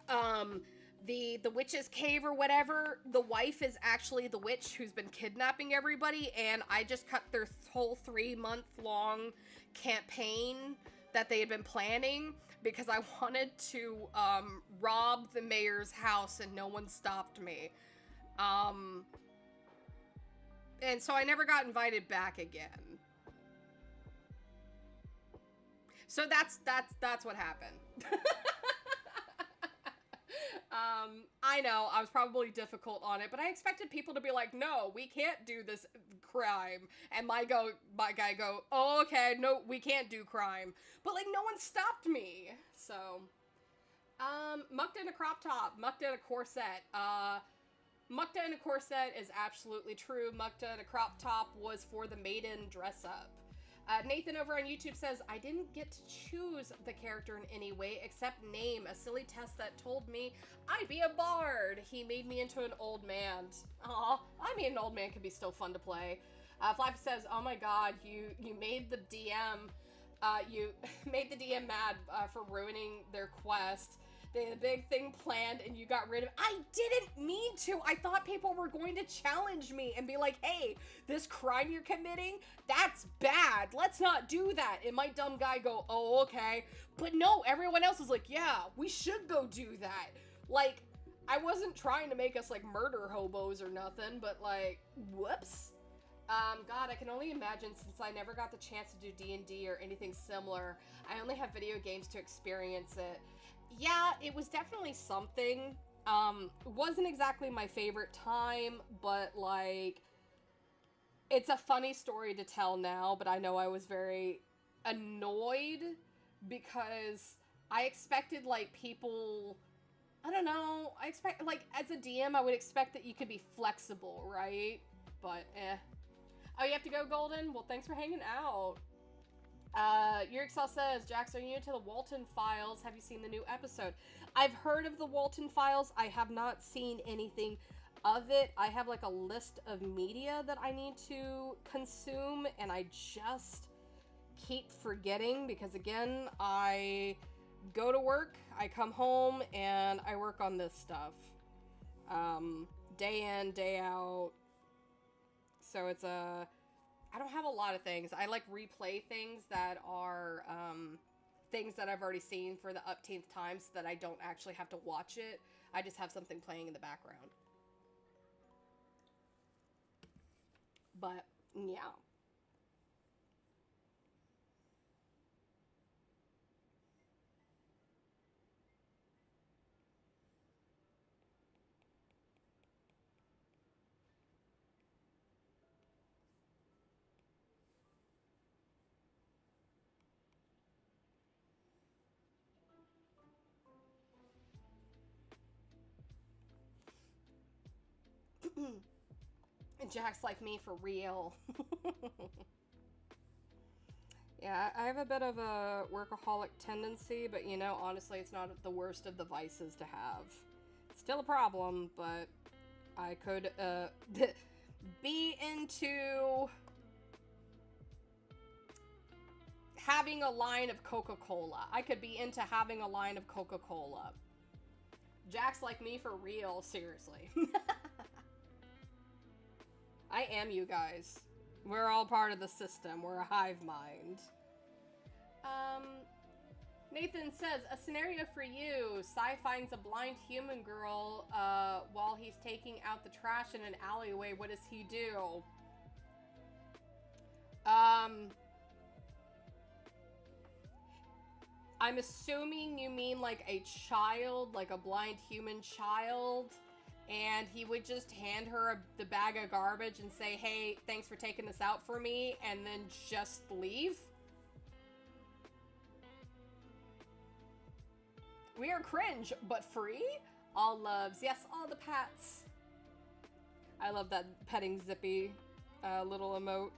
the witch's cave or whatever, the wife is actually the witch who's been kidnapping everybody, and I just cut their whole 3-month-long campaign that they had been planning because I wanted to rob the mayor's house, and no one stopped me. And so I never got invited back again. So that's what happened. I know, I was probably difficult on it, but I expected people to be like, no, we can't do this crime. And my guy go, oh, okay, no, we can't do crime. But like, no one stopped me. So, mucked in a crop top, mucked in a corset. Mucked in a corset is absolutely true. Mucked in a crop top was for the maiden dress up. Nathan over on YouTube says, I didn't get to choose the character in any way except name, a silly test that told me I'd be a bard. He made me into an old man. Aw, I mean, an old man can be still fun to play. Flappy says, oh my god, you made the DM, you made the DM mad for ruining their quest. They had a big thing planned and you got rid of it. I didn't mean to. I thought people were going to challenge me and be like, hey, this crime you're committing, that's bad. Let's not do that. And my dumb guy go, oh, okay. But no, everyone else is like, yeah, we should go do that. Like, I wasn't trying to make us like murder hobos or nothing, but like, whoops. God, I can only imagine, since I never got the chance to do D&D or anything similar. I only have video games to experience it. Yeah, it was definitely something. It wasn't exactly my favorite time, but like, it's a funny story to tell now, but I know I was very annoyed because I expected like people, I don't know, I expect, like, as a DM, I would expect that you could be flexible, right? But oh, you have to go, Golden? Well, thanks for hanging out. Urixel says, Jax, are you into the Walton Files? Have you seen the new episode? I've heard of the Walton Files. I have not seen anything of it. I have like a list of media that I need to consume, and I just keep forgetting because, again, I go to work, I come home, and I work on this stuff. Day in, day out. So it's I don't have a lot of things. I like replay things that are things that I've already seen for the upteenth time so that I don't actually have to watch it. I just have something playing in the background. But, yeah. And Jack's like me for real. Yeah, I have a bit of a workaholic tendency, but you know, honestly, it's not the worst of the vices to have. It's still a problem, but I could be into having a line of Coca-Cola. I could be into having a line of Coca-Cola. Jack's like me for real, seriously. I am you guys. We're all part of the system. We're a hive mind. Nathan says, a scenario for you. Sai finds a blind human girl while he's taking out the trash in an alleyway. What does he do? I'm assuming you mean like a child, like a blind human child. and he would just hand her the bag of garbage and say, hey, thanks for taking this out for me, and then just leave. We are cringe, but free? All loves. Yes, all the pats. I love that petting Zippy little emote.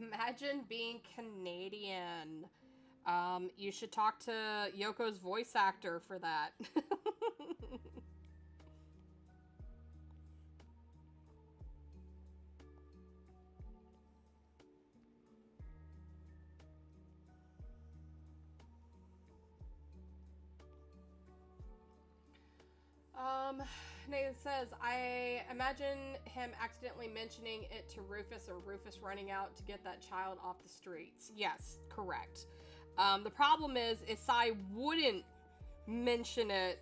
Imagine being Canadian. You should talk to Yoko's voice actor for that. Nathan says, I imagine him accidentally mentioning it to Rufus or Rufus running out to get that child off the streets. Yes, correct. The problem is Sai wouldn't mention it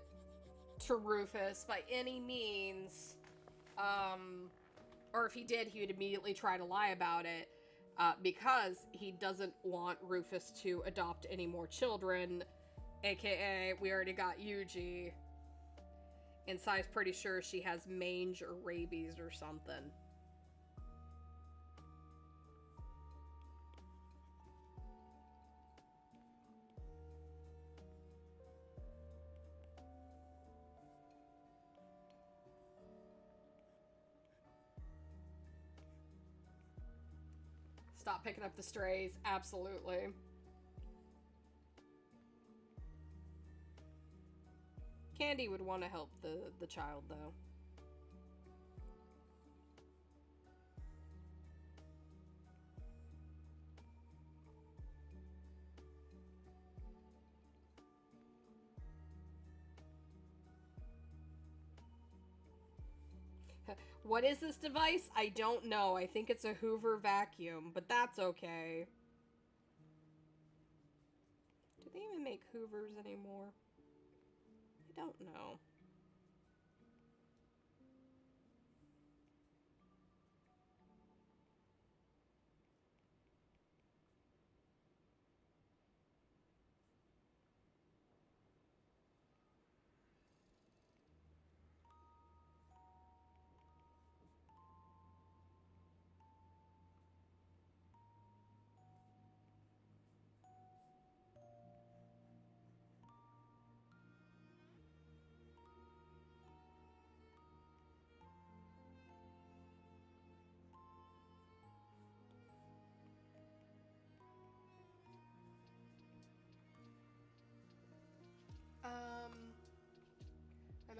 to Rufus by any means. Or if he did, he would immediately try to lie about it. Because he doesn't want Rufus to adopt any more children. AKA, we already got Yuji. And Sai's pretty sure she has mange or rabies or something. Stop picking up the strays. Absolutely. Candy would want to help the child, though. What is this device? I don't know. I think it's a Hoover vacuum, but that's okay. Do they even make Hoovers anymore? I don't know.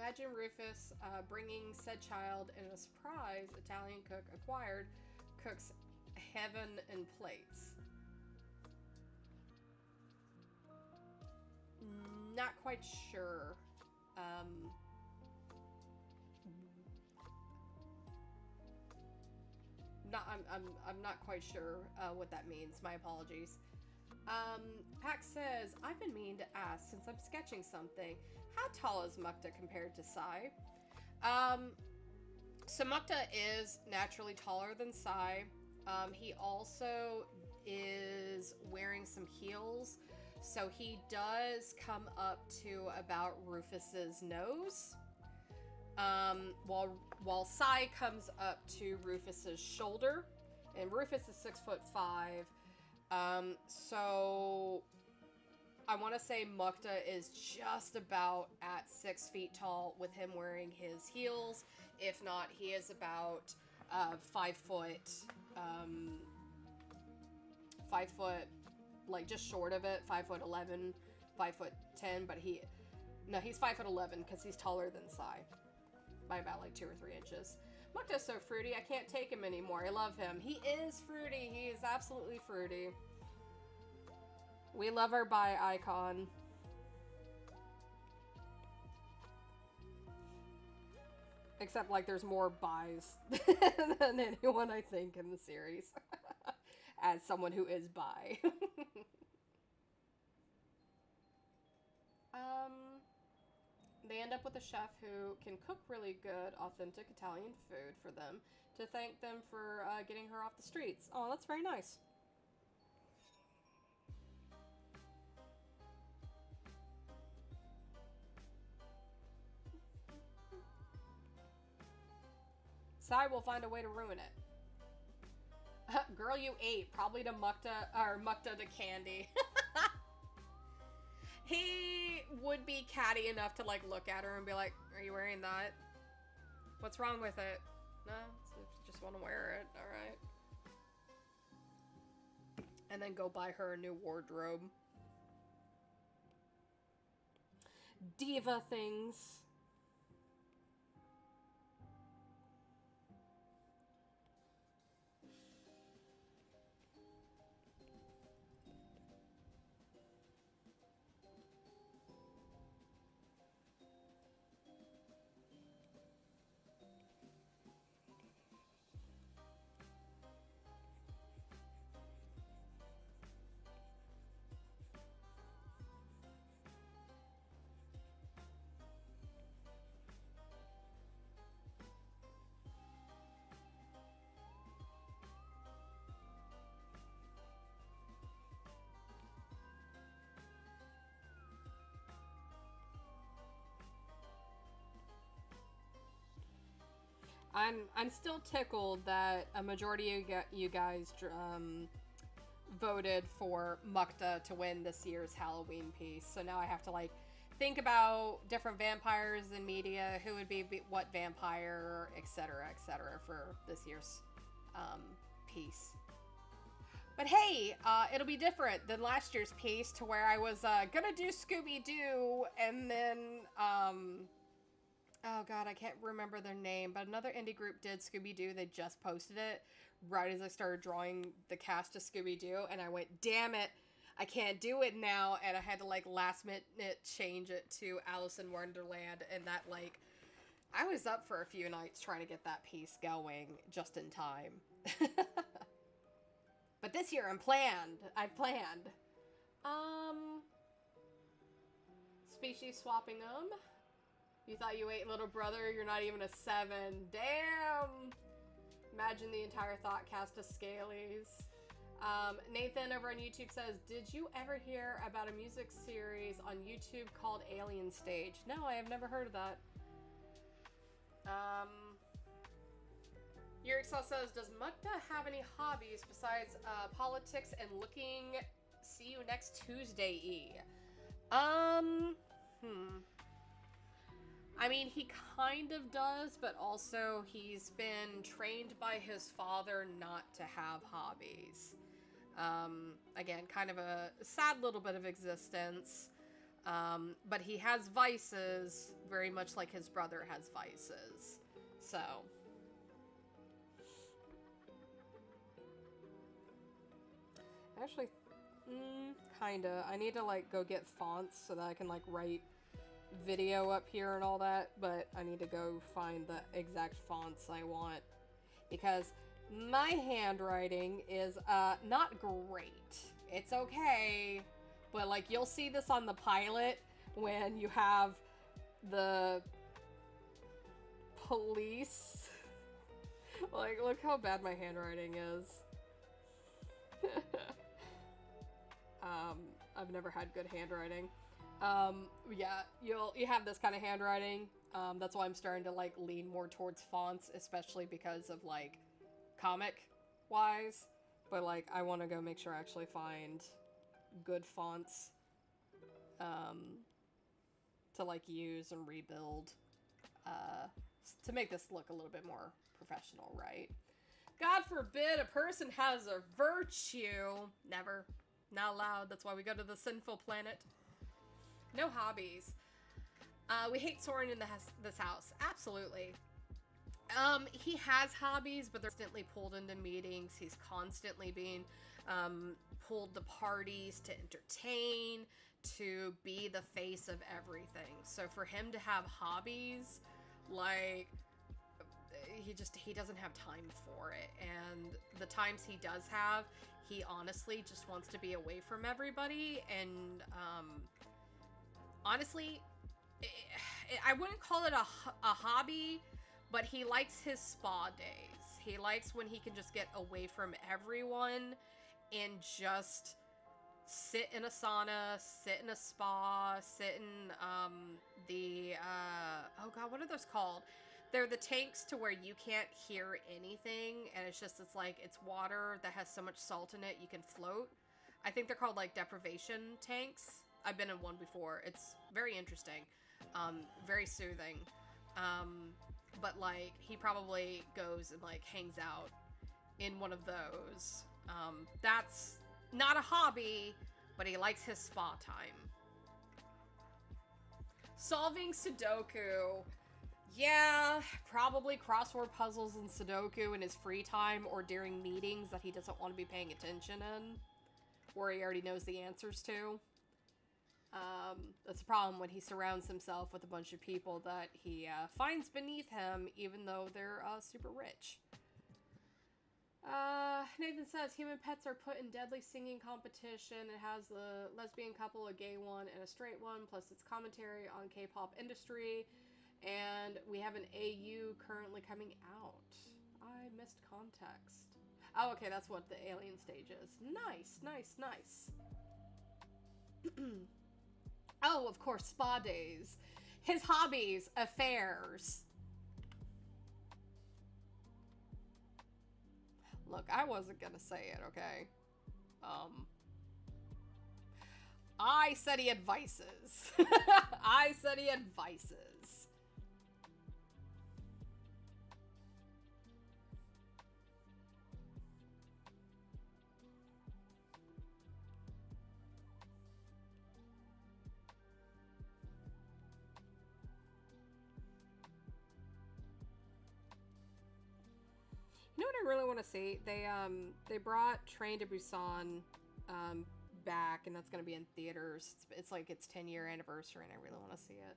Imagine Rufus bringing said child in a surprise Italian cook acquired cooks heaven and plates. Not quite sure. I'm not quite sure what that means. My apologies. Pax says, I've been meaning to ask since I'm sketching something. How tall is Mukta compared to Sai? So Mukta is naturally taller than Sai. He also is wearing some heels. So he does come up to about Rufus's nose. While Sai comes up to Rufus's shoulder. And Rufus is 6'5". So I want to say Mukta is just about at 6 feet tall with him wearing his heels. If not, he is about 5 foot, 5 foot, like just short of it, 5'11", 5'10", but he's 5'11" because he's taller than Sai. by about like 2 or 3 inches. Mukta's so fruity, I can't take him anymore. I love him. He is fruity. He is absolutely fruity. We love our bi icon. Except, like, there's more buys than anyone, I think, in the series. As someone who is bi. They end up with a chef who can cook really good, authentic Italian food for them to thank them for getting her off the streets. Oh, that's very nice. Sai will find a way to ruin it. Girl, you ate. Probably to Mukta, or Mukta to Candy. He would be catty enough to, like, look at her and be like, are you wearing that? What's wrong with it? No, just want to wear it. Alright. And then go buy her a new wardrobe. Diva things. I'm still tickled that a majority of you guys voted for Mukta to win this year's Halloween piece. So now I have to, like, think about different vampires in media, who would be what vampire, etc., for this year's piece. But hey, it'll be different than last year's piece, to where I was gonna do Scooby-Doo, and then oh god, I can't remember their name, but another indie group did Scooby-Doo. They just posted it right as I started drawing the cast of Scooby-Doo, and I went, damn it, I can't do it now, and I had to, like, last minute change it to Alice in Wonderland, and that, like, I was up for a few nights trying to get that piece going just in time. But this year I've planned. Species swapping them. You thought you ate little brother, you're not even a 7. Damn! Imagine the entire thought cast of Scalies. Nathan over on YouTube says, did you ever hear about a music series on YouTube called Alien Stage? No, I have never heard of that. Yurixel says, does Mukta have any hobbies besides politics and looking? See you next Tuesday. I mean, he kind of does, but also he's been trained by his father not to have hobbies. Again, kind of a sad little bit of existence. But he has vices, very much like his brother has vices. So. Actually, kinda. I need to, like, go get fonts so that I can, like, write video up here and all that, but I need to go find the exact fonts I want, because my handwriting is not great. It's okay, but, like, you'll see this on the pilot when you have the police. Like, look how bad my handwriting is. I've never had good handwriting. Yeah, you have this kind of handwriting. That's why I'm starting to, like, lean more towards fonts, especially because of, like, comic-wise. But, like, I want to go make sure I actually find good fonts, to, like, use and rebuild, to make this look a little bit more professional, right? God forbid a person has a virtue. Never. Not allowed. That's why we go to the sinful planet. No hobbies. We hate Soren in this house. Absolutely. He has hobbies, but they're constantly pulled into meetings. He's constantly being pulled to parties to entertain, to be the face of everything. So for him to have hobbies, like, he doesn't have time for it. And the times he does have, he honestly just wants to be away from everybody. And honestly, I wouldn't call it a hobby, but he likes his spa days. He likes when he can just get away from everyone and just sit in a sauna, sit in a spa, sit in oh god, what are those called? They're the tanks to where you can't hear anything, and it's water that has so much salt in it you can float. I think they're called like deprivation tanks. I've been in one before. It's very interesting. Very soothing. But like he probably goes and like hangs out in one of those. That's not a hobby, but he likes his spa time. Solving Sudoku. Yeah, probably crossword puzzles and Sudoku in his free time or during meetings that he doesn't want to be paying attention in, where he already knows the answers to. That's a problem when he surrounds himself with a bunch of people that he finds beneath him, even though they're super rich. Nathan says human pets are put in deadly singing competition. It has a lesbian couple, a gay one, and a straight one, plus its commentary on K-pop industry. And we have an AU currently coming out. I missed context. Oh, okay, that's what the alien stage is. Nice, nice, nice. Oh, of course, spa days. His hobbies, affairs. Look, I wasn't gonna say it, okay? I said he had vices. I said he had vices. You know what I really want to see? They brought Train to Busan back, and that's going to be in theaters. It's like its 10-year anniversary, and I really want to see it.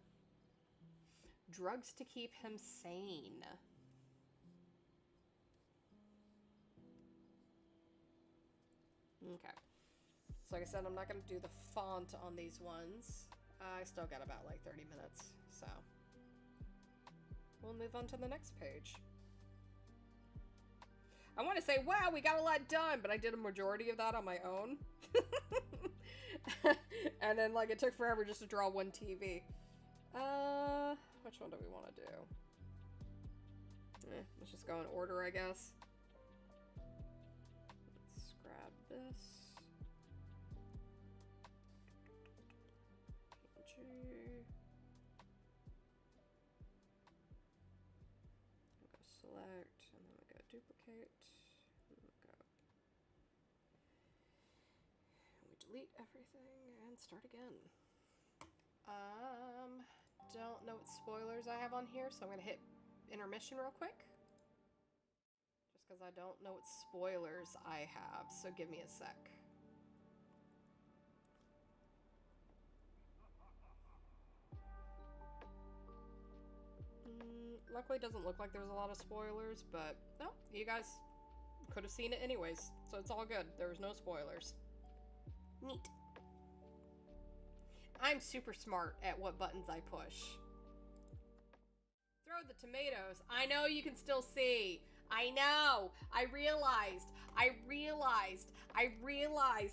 Drugs to keep him sane. Okay. So like I said, I'm not going to do the font on these ones. I still got about like 30 minutes, so we'll move on to the next page. I want to say, wow, we got a lot done, but I did a majority of that on my own. And then, like, it took forever just to draw one TV. Which one do we want to do? Let's just go in order, I guess. Let's grab this. PNG. We'll go select, and then we go duplicate. Delete everything and start again. Don't know what spoilers I have on here, so I'm gonna hit intermission real quick. Just because I don't know what spoilers I have, so give me a sec. Luckily it doesn't look like there's a lot of spoilers, but no, you guys could have seen it anyways, so it's all good. There was no spoilers. Neat. I'm super smart at what buttons I push. Throw the tomatoes. I know you can still see. I know. I realized,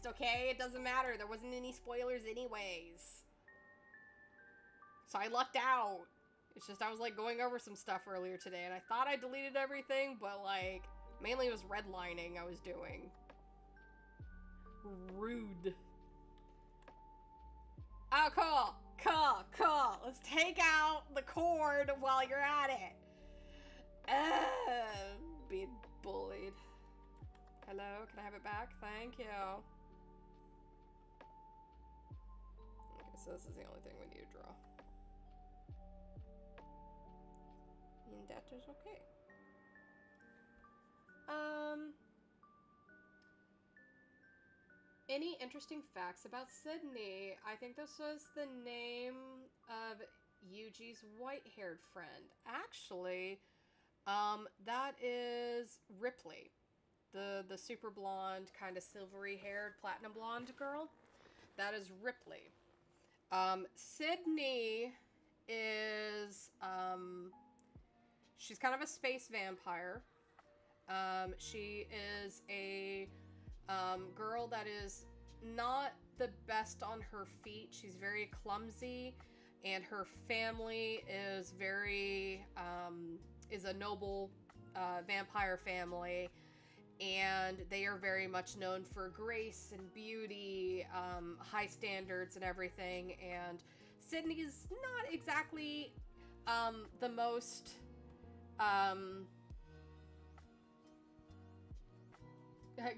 okay? It doesn't matter. There wasn't any spoilers anyways. So I lucked out. It's just I was like going over some stuff earlier today and I thought I deleted everything, but like mainly it was redlining I was doing. Rude. Oh, cool. Let's take out the cord while you're at it. Being bullied. Hello, can I have it back? Thank you. Okay, so this is the only thing we need to draw. That is okay. Any interesting facts about Sydney? I think this was the name of Yuji's white-haired friend. Actually, that is Ripley, the super blonde, kind of silvery-haired, platinum blonde girl. That is Ripley. Sydney is she's kind of a space vampire. She is a girl that is not the best on her feet. She's very clumsy, and her family is very is a noble vampire family, and they are very much known for grace and beauty, high standards and everything. And Sydney is not exactly the most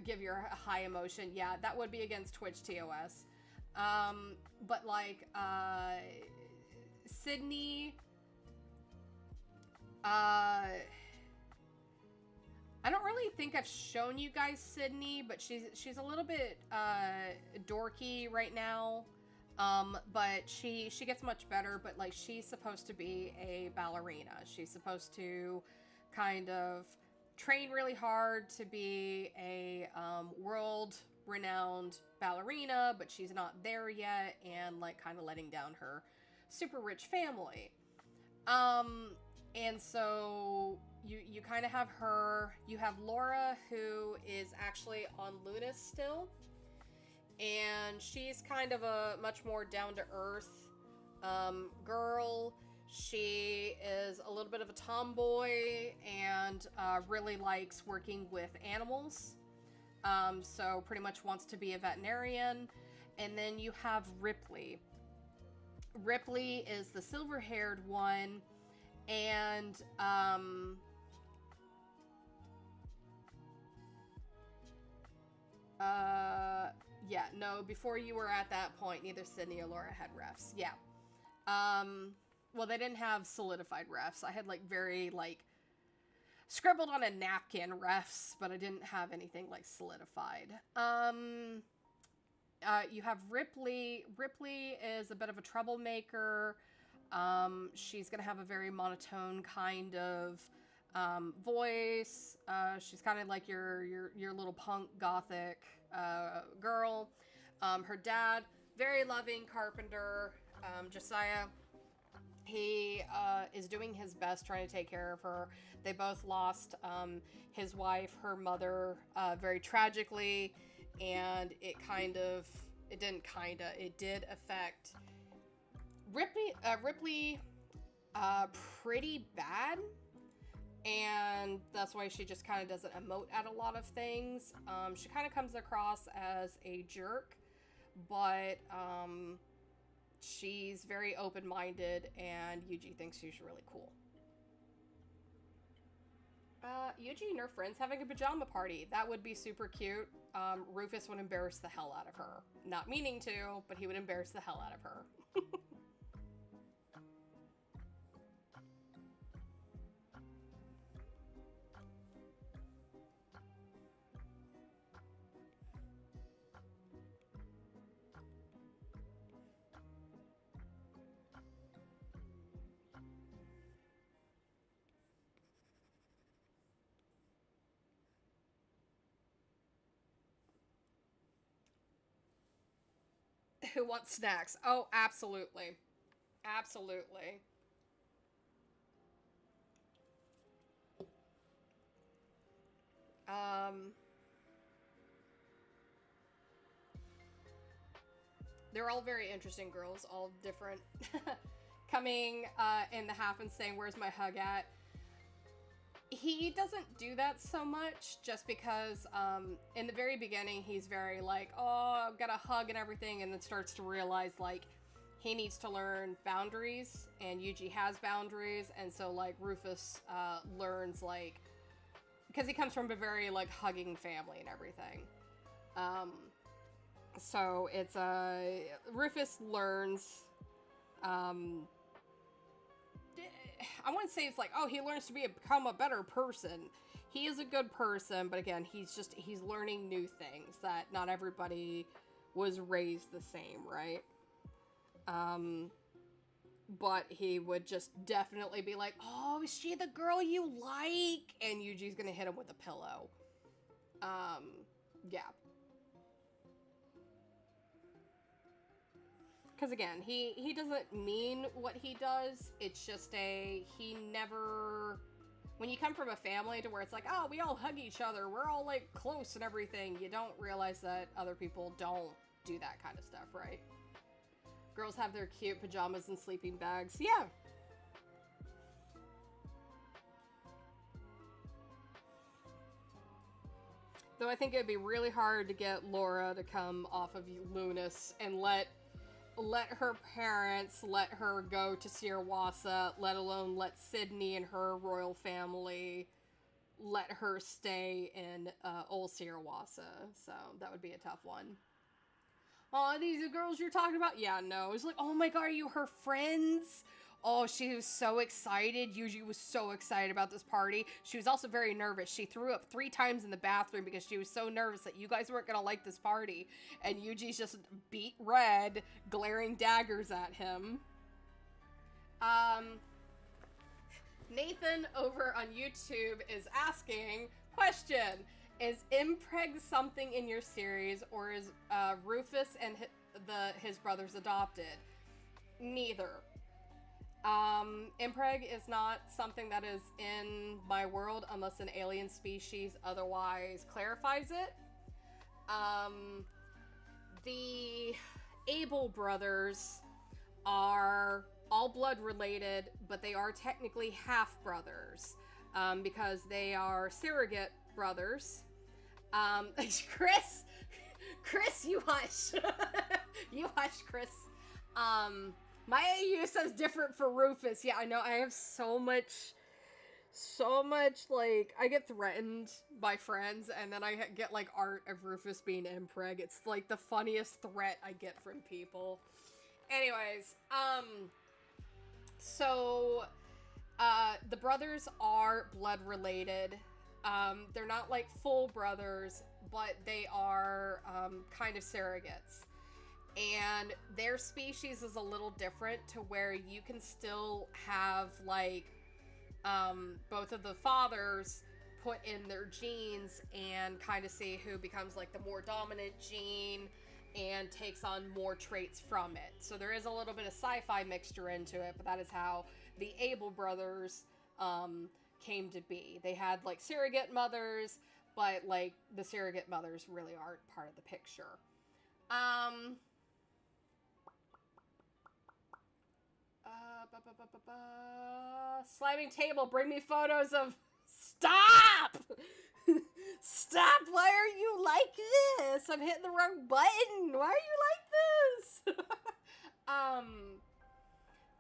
give your high emotion. Yeah, that would be against Twitch TOS. But like Sydney, I don't really think I've shown you guys Sydney, but she's a little bit dorky right now. But she gets much better. But like, she's supposed to be a ballerina. She's supposed to kind of train really hard to be a world-renowned ballerina, but she's not there yet, and like kind of letting down her super rich family. And so you kind of have her. You have Laura, who is actually on Lunas still, and she's kind of a much more down-to-earth girl. She is a little bit of a tomboy and really likes working with animals. So pretty much wants to be a veterinarian. And then you have Ripley. Ripley is the silver-haired one. And yeah, no, before you were at that point, neither Sydney or Laura had refs. Yeah. Well, they didn't have solidified refs. I had like very like scribbled on a napkin refs, but I didn't have anything like solidified. You have Ripley. Ripley is a bit of a troublemaker. She's gonna have a very monotone kind of voice. She's kind of like your little punk gothic girl. Her dad, very loving carpenter, Josiah. He is doing his best trying to take care of her. They both lost his wife, her mother, very tragically, and it did affect Ripley pretty bad, and that's why she just kind of doesn't emote at a lot of things. She kind of comes across as a jerk, but she's very open-minded, and Yuji thinks she's really cool. Yuji and her friends having a pajama party. That would be super cute. Rufus would embarrass the hell out of her. Not meaning to, but he would embarrass the hell out of her. Who wants snacks? Oh, absolutely. Absolutely. They're all very interesting girls, all different. Coming in the half and saying, "Where's my hug at?" He doesn't do that so much, just because in the very beginning he's very like, "Oh, I've got a hug and everything," and then starts to realize like he needs to learn boundaries, and Yuji has boundaries, and so like Rufus learns, like, because he comes from a very like hugging family and everything. So it's Rufus learns I wouldn't say it's like, oh, he learns to become a better person. He is a good person, but again, he's learning new things that not everybody was raised the same, right? But he would just definitely be like, oh, is she the girl you like? And Yuji's gonna hit him with a pillow. Yeah. Because again, he doesn't mean what he does. It's just he never... When you come from a family to where it's like, oh, we all hug each other, we're all, like, close and everything, you don't realize that other people don't do that kind of stuff, right? Girls have their cute pajamas and sleeping bags. Yeah. Though I think it'd be really hard to get Laura to come off of Lunas and let her parents let her go to Sierwasa, let alone let Sydney and her royal family let her stay in old Sierwasa. So that would be a tough one. Oh, these are girls you're talking about? Yeah, no. It's like, oh my god, are you her friends? Oh, she was so excited. Yuji was so excited about this party. She was also very nervous. She threw up 3 times in the bathroom because she was so nervous that you guys weren't gonna like this party. And Yuji's just beat red, glaring daggers at him. Nathan over on YouTube is asking, question, is impreg something in your series, or is Rufus and his brothers adopted? Neither. Impreg is not something that is in my world unless an alien species otherwise clarifies it. The Able brothers are all blood related, but they are technically half brothers, because they are surrogate brothers. Chris, you hush. You hush, Chris. My AU says different for Rufus. Yeah, I know. I have so much, like, I get threatened by friends, and then I get, like, art of Rufus being impreg. It's, like, the funniest threat I get from people. Anyways, so, the brothers are blood related. They're not, like, full brothers, but they are, kind of surrogates. And their species is a little different to where you can still have, like, both of the fathers put in their genes and kind of see who becomes, like, the more dominant gene and takes on more traits from it. So there is a little bit of sci-fi mixture into it, but that is how the Able brothers came to be. They had, like, surrogate mothers, but, like, the surrogate mothers really aren't part of the picture. Slamming table, bring me photos of... Stop! Stop! Why are you like this? I'm hitting the wrong button. Why are you like this?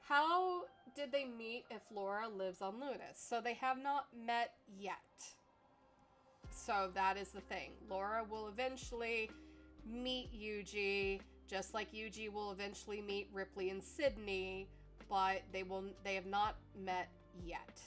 How did they meet if Laura lives on Lunas? So they have not met yet. So that is the thing. Laura will eventually meet Yuji, just like Yuji will eventually meet Ripley and Sydney, but they have not met yet.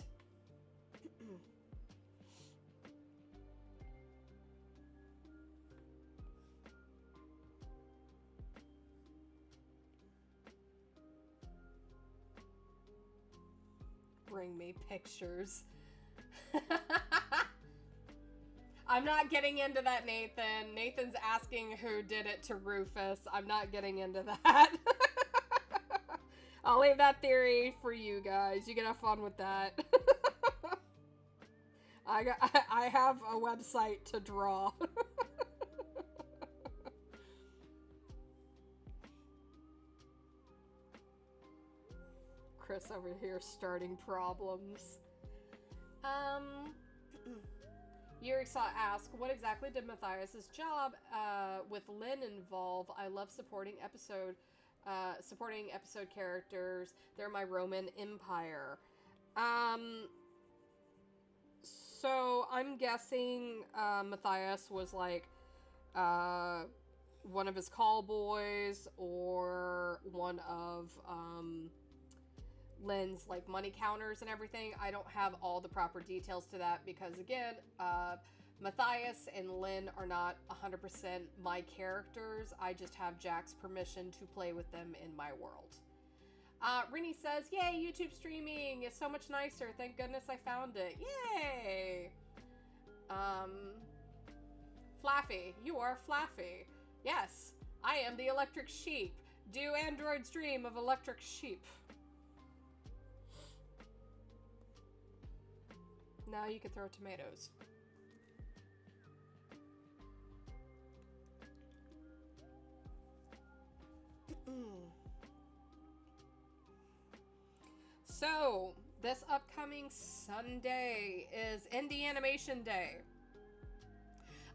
Bring me pictures. I'm not getting into that, Nathan. Nathan's asking who did it to Rufus. I'm not getting into that. I'll leave that theory for you guys. You can have fun with that. I have a website to draw. Chris over here starting problems. Yuriksa asked, what exactly did Matthias' job with Lynn involve? I love supporting episode characters. They're my Roman Empire. So I'm guessing Matthias was like one of his call boys or one of Lynn's like money counters and everything. I don't have all the proper details to that because again, Matthias and Lynn are not 100% my characters. I just have Jack's permission to play with them in my world. Rini says, yay, YouTube streaming is so much nicer. Thank goodness I found it. Yay! Flaffy, you are Flaffy. Yes, I am the electric sheep. Do androids dream of electric sheep? Now you can throw tomatoes. So, this upcoming Sunday is Indie Animation Day.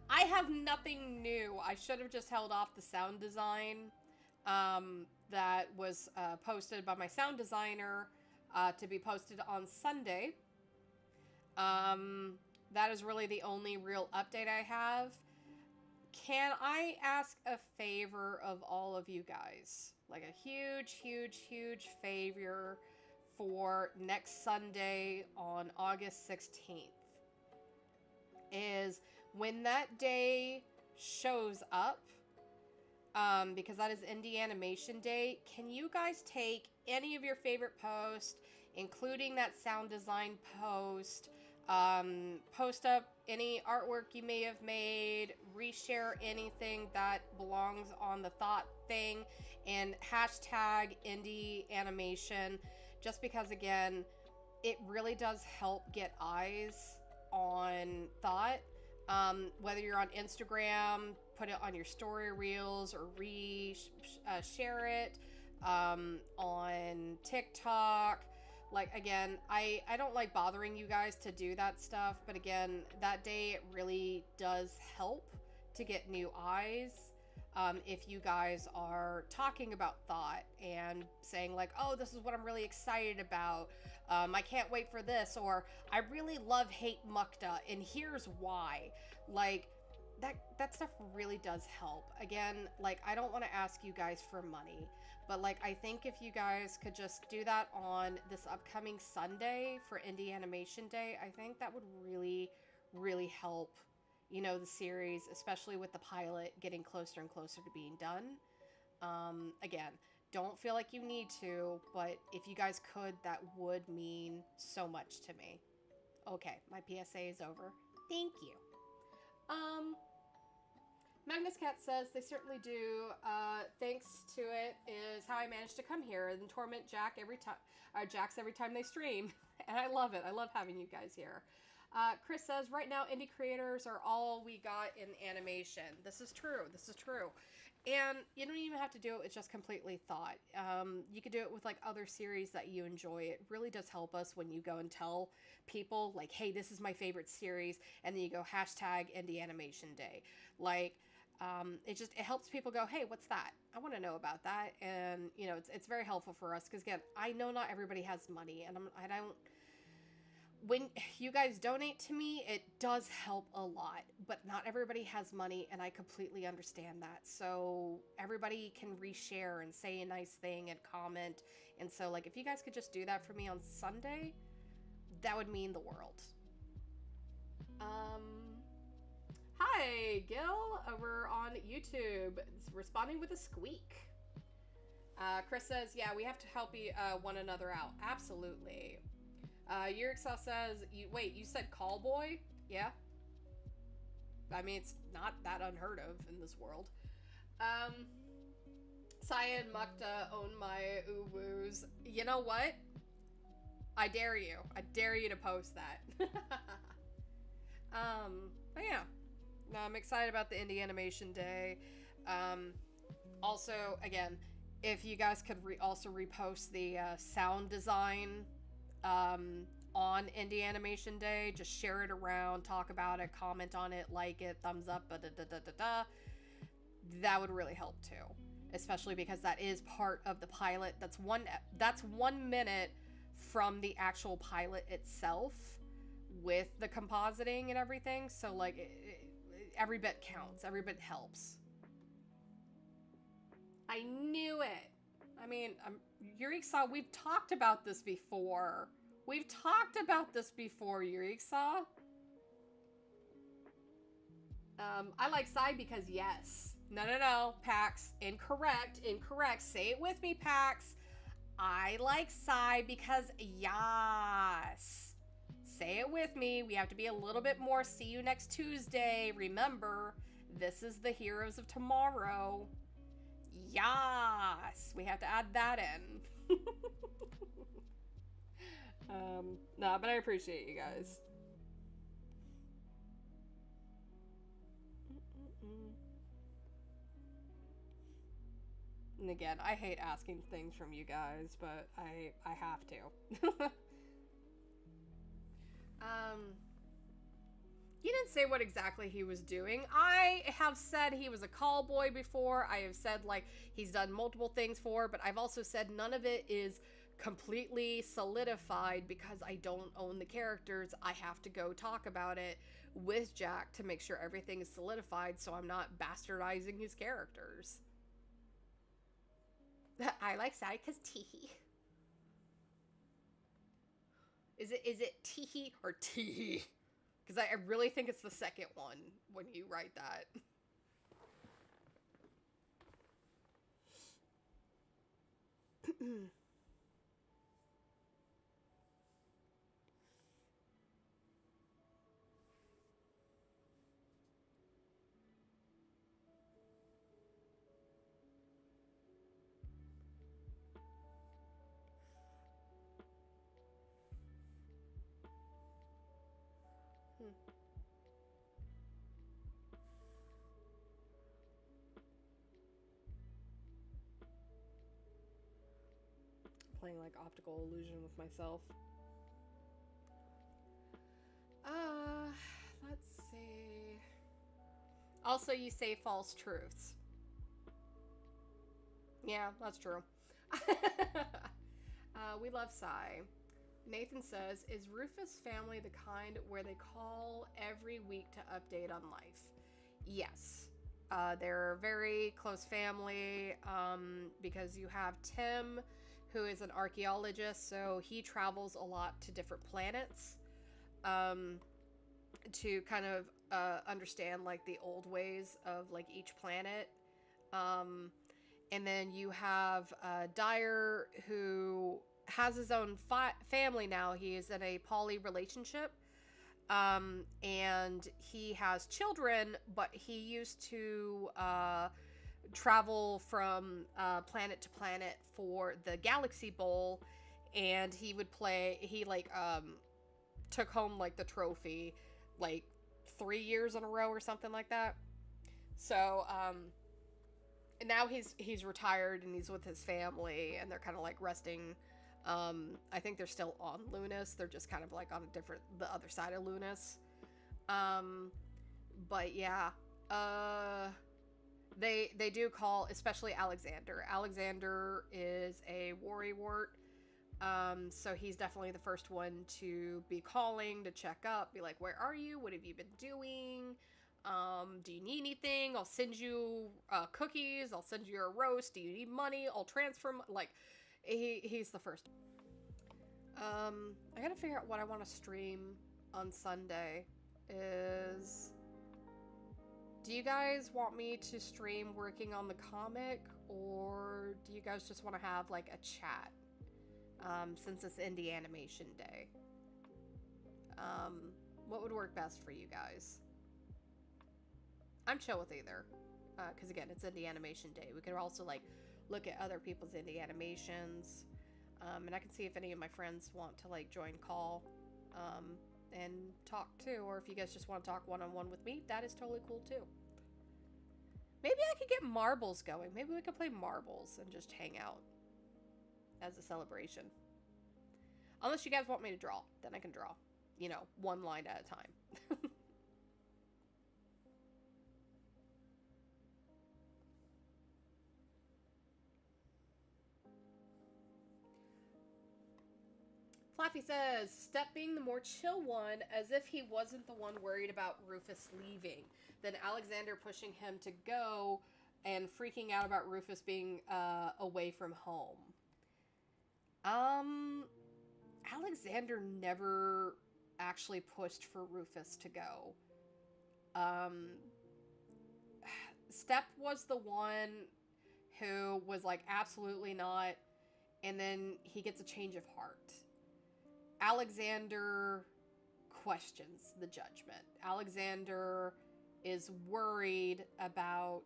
I have nothing new. I should have just held off the sound design that was posted by my sound designer to be posted on Sunday. That is really the only real update I have. Can I ask a favor of all of you guys? Like a huge, huge, huge favor for next Sunday on August 16th. Is when that day shows up, because that is Indie Animation Day, can you guys take any of your favorite posts, including that sound design post, post up any artwork you may have made, reshare anything that belongs on the thought thing, and hashtag indie animation, just because again, it really does help get eyes on thought. Whether you're on Instagram, put it on your story reels, or share it on TikTok. Like, again, I don't like bothering you guys to do that stuff, but again, that day it really does help to get new eyes. If you guys are talking about thought and saying like, oh, this is what I'm really excited about. I can't wait for this, or I really love Hate Mukta, and here's why. Like, that stuff really does help. Again, like, I don't want to ask you guys for money, but like, I think if you guys could just do that on this upcoming Sunday for Indie Animation Day, I think that would really, really help, you know, the series, especially with the pilot getting closer and closer to being done. Again, don't feel like you need to, but if you guys could, that would mean so much to me. Okay, my PSA is over. Thank you. Magnus Cat says they certainly do. Thanks to it is how I managed to come here and torment Jax every time they stream. And I love it. I love having you guys here. Chris says, right now, indie creators are all we got in animation. This is true. This is true. And you don't even have to do it with just completely thought. You could do it with like other series that you enjoy. It really does help us when you go and tell people like, hey, this is my favorite series. And then you go hashtag Indie Animation Day. Like, it helps people go, hey, what's that? I want to know about that. And, you know, it's very helpful for us. Because again, I know not everybody has money, and when you guys donate to me, it does help a lot, but not everybody has money, and I completely understand that. So everybody can reshare and say a nice thing and comment. And so, like, if you guys could just do that for me on Sunday, that would mean the world. Hi, Gil, over on YouTube, responding with a squeak. Chris says, yeah, we have to help one another out. Absolutely. Yurixel says, wait, you said call boy? Yeah. I mean, it's not that unheard of in this world. Saya and Mukta own my uwoos. You know what? I dare you. I dare you to post that. But yeah. No, I'm excited about the Indie Animation Day. Also, again, if you guys could also repost the sound design on Indie Animation Day, just share it around, talk about it, comment on it, like it, thumbs up, that would really help too, especially because that is part of the pilot. That's 1 minute from the actual pilot itself with the compositing and everything, so like every bit counts, every bit helps. I knew it. I mean, Yuriksa, we've talked about this before. We've talked about this before, Yuriksa. I like Sai because yes. No, Pax. Incorrect. Say it with me, Pax. I like Sai because yes. Say it with me. We have to be a little bit more. See you next Tuesday. Remember, this is the Heroes of Tomorrow. Yes. We have to add that in. No, but I appreciate you guys. And again, I hate asking things from you guys, but I have to. He didn't say what exactly he was doing. I have said he was a call boy before. I have said, like, he's done multiple things for, but I've also said none of it is completely solidified because I don't own the characters. I have to go talk about it with Jack to make sure everything is solidified so I'm not bastardizing his characters. I like Sai because teehee. Is it teehee or teehee? Because I really think it's the second one when you write that. Playing like optical illusion with myself. Let's see. Also, you say false truths. Yeah, that's true. We love Sai. Nathan says, is Rufus' family the kind where they call every week to update on life? Yes. They're a very close family because you have Tim, who is an archaeologist, so he travels a lot to different planets to kind of understand like the old ways of like each planet. And then you have Dyer, who has his own family now. He is in a poly relationship. And he has children, but he used to travel from planet to planet for the Galaxy Bowl, and he would play. He like took home like the trophy like 3 years in a row or something like that. So and now he's retired and he's with his family, and they're kind of like resting. I think they're still on Lunas. They're just kind of like on the other side of Lunas. But yeah, they do call, especially Alexander. Alexander is a worrywart. So he's definitely the first one to be calling to check up, be like, where are you? What have you been doing? Do you need anything? I'll send you cookies. I'll send you a roast. Do you need money? I'll transfer. Like, he's the first. I gotta figure out what I want to stream on Sunday. Do you guys want me to stream working on the comic, or do you guys just want to have like a chat? Since it's Indie Animation Day. What would work best for you guys? I'm chill with either. Because again, it's Indie Animation Day. We could also like look at other people's indie animations. And I can see if any of my friends want to like join call and talk too. Or if you guys just want to talk one-on-one with me, that is totally cool too. Maybe I could get marbles going. Maybe we could play marbles and just hang out as a celebration. Unless you guys want me to draw, then I can draw. You know, one line at a time. Flappy says, Step being the more chill one, as if he wasn't the one worried about Rufus leaving. Then Alexander pushing him to go and freaking out about Rufus being away from home. Alexander never actually pushed for Rufus to go. Step was the one who was like, absolutely not, and then he gets a change of heart. Alexander questions the judgment. Alexander is worried about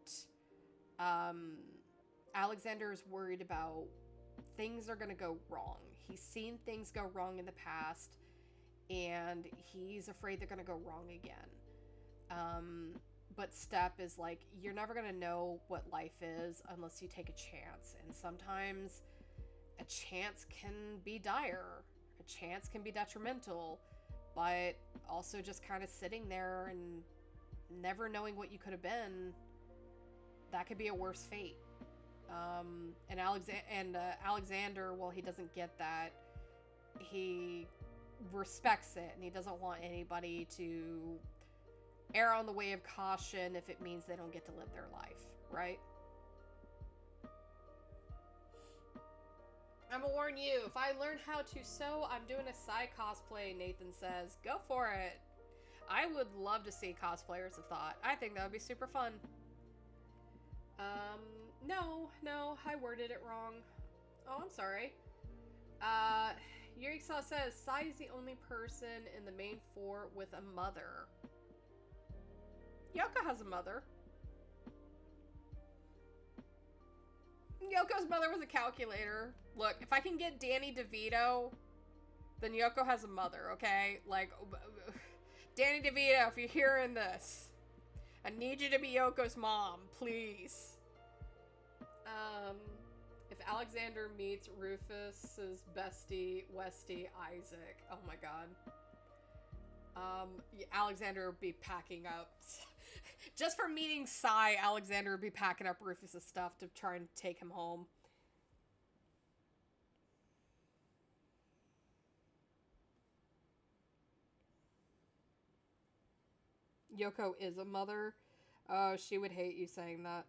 things are going to go wrong. He's seen things go wrong in the past, and he's afraid they're going to go wrong again. But Step is like, you're never going to know what life is unless you take a chance. And sometimes a chance can be dire. A chance can be detrimental. But also just kind of sitting there and never knowing what you could have been, that could be a worse fate. And Alexander, well, he doesn't get that. He respects it, and he doesn't want anybody to err on the way of caution if it means they don't get to live their life, right? I'm gonna warn you, if I learn how to sew, I'm doing a Psy cosplay, Nathan says. Go for it. I would love to see cosplayers of Thought. I think that would be super fun. No, I worded it wrong. Oh, I'm sorry. Yuriksaw says, Sai is the only person in the main four with a mother. Yoko has a mother. Yoko's mother was a calculator. Look, if I can get Danny DeVito, then Yoko has a mother, okay? Like, Danny DeVito, if you're hearing this, I need you to be Yoko's mom, please. If Alexander meets Rufus's bestie, Westie, Isaac, oh my god. Alexander would be packing up. Just for meeting Sai, Alexander would be packing up Rufus's stuff to try and take him home. Yoko is a mother. Oh, she would hate you saying that.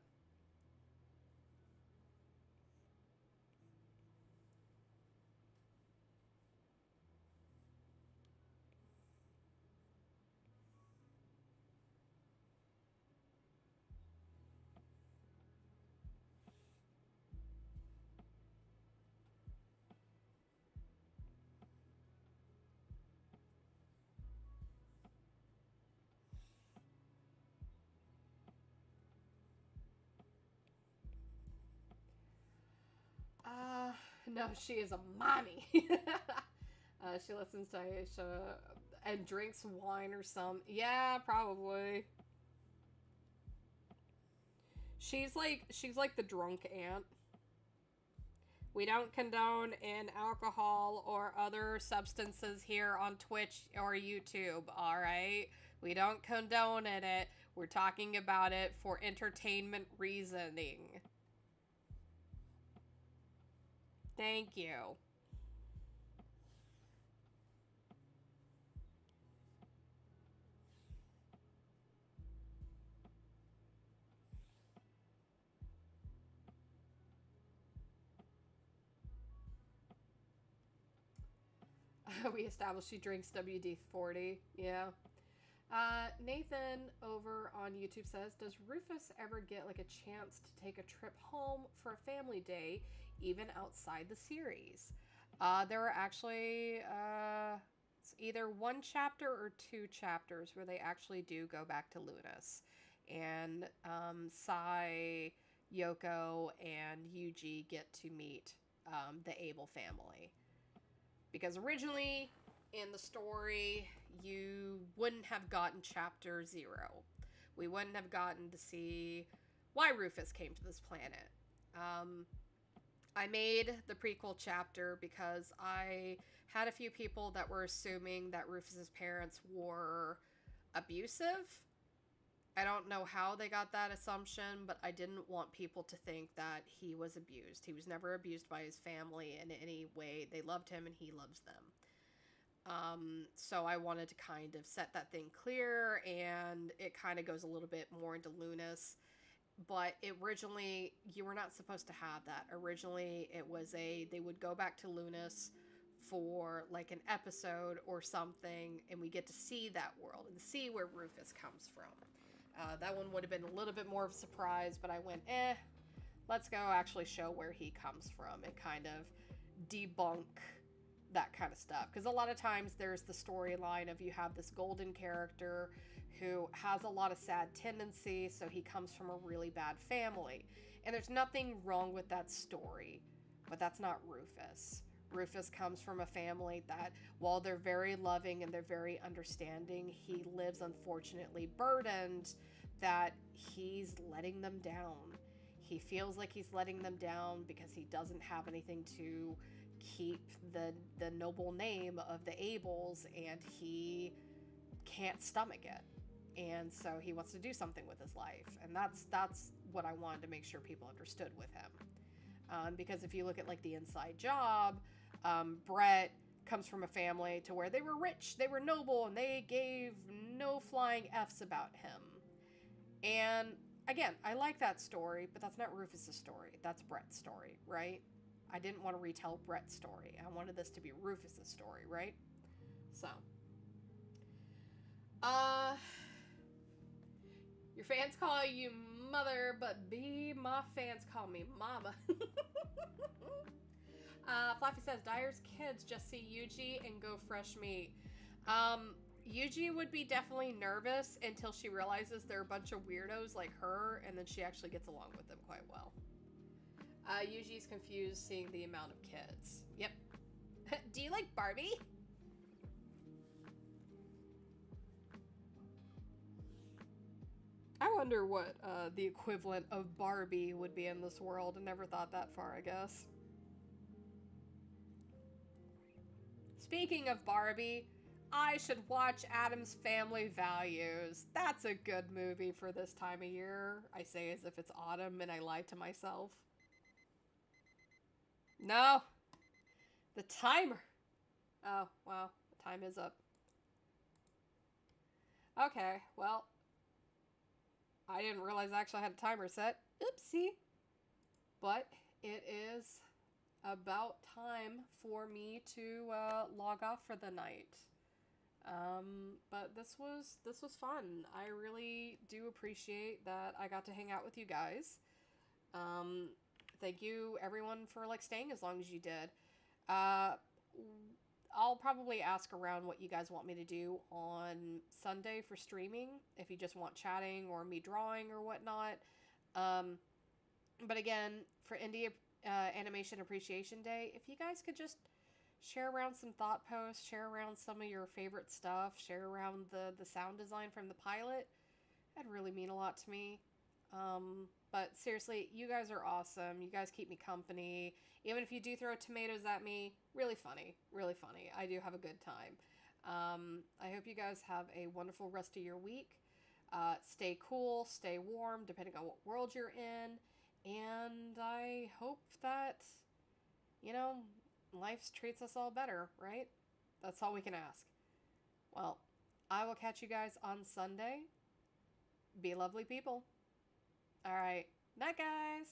No, she is a mommy. She listens to Aisha and drinks wine or some. Yeah, probably. She's like the drunk aunt. We don't condone in alcohol or other substances here on Twitch or YouTube, alright? We don't condone it. We're talking about it for entertainment reasoning. Thank you. We established she drinks WD-40. Yeah. Nathan over on YouTube says, does Rufus ever get like a chance to take a trip home for a family day, even outside the series? There are actually it's either one chapter or two chapters where they actually do go back to Lunas, and Sai, Yoko, and Yuji get to meet the Abel family. Because originally, in the story, you wouldn't have gotten Chapter 0. We wouldn't have gotten to see why Rufus came to this planet. I made the prequel chapter because I had a few people that were assuming that Rufus's parents were abusive. I don't know how they got that assumption, but I didn't want people to think that he was abused. He was never abused by his family in any way. They loved him and he loves them. So I wanted to kind of set that thing clear, and it kind of goes a little bit more into Lunas. but originally you were not supposed to have that. Originally it was they would go back to Lunas for like an episode or something, and we get to see that world and see where Rufus comes from. That one would have been a little bit more of a surprise, but I went, let's go actually show where he comes from and kind of debunk that kind of stuff. Because a lot of times there's the storyline of you have this golden character who has a lot of sad tendencies, so he comes from a really bad family. And there's nothing wrong with that story, but that's not Rufus. Rufus comes from a family that, while they're very loving and they're very understanding, he lives unfortunately burdened that he's letting them down. He feels like he's letting them down because he doesn't have anything to keep the noble name of the Abels, and he can't stomach it. And so he wants to do something with his life. And that's what I wanted to make sure people understood with him. Because if you look at like the Inside Job, Brett comes from a family to where they were rich, they were noble, and they gave no flying F's about him. And again, I like that story, but that's not Rufus's story. That's Brett's story, right? I didn't want to retell Brett's story. I wanted this to be Rufus's story, right? So, your fans call you mother, but my fans call me mama. Fluffy says, Dyer's kids just see Yuji and go fresh meat. Yuji would be definitely nervous until she realizes they're a bunch of weirdos like her, and then she actually gets along with them quite well. Yuji's confused seeing the amount of kids. Yep. Do you like Barbie? I wonder what the equivalent of Barbie would be in this world. I never thought that far, I guess. Speaking of Barbie, I should watch Addams Family Values. That's a good movie for this time of year. I say as if it's autumn and I lie to myself. No. The timer. Oh, wow. The time is up. Okay, well. I didn't realize I actually had a timer set. Oopsie. But it is about time for me to log off for the night. But this was fun. I really do appreciate that I got to hang out with you guys. Thank you everyone for like staying as long as you did. I'll probably ask around what you guys want me to do on Sunday for streaming, if you just want chatting or me drawing or whatnot. But again, for Indie Animation Appreciation Day, if you guys could just share around some thought posts, share around some of your favorite stuff, share around the sound design from the pilot, that'd really mean a lot to me. But seriously, you guys are awesome. You guys keep me company. Even if you do throw tomatoes at me, really funny. Really funny. I do have a good time. I hope you guys have a wonderful rest of your week. Stay cool, stay warm, depending on what world you're in. And I hope that, life treats us all better, right? That's all we can ask. Well, I will catch you guys on Sunday. Be lovely people. All right. Night, guys.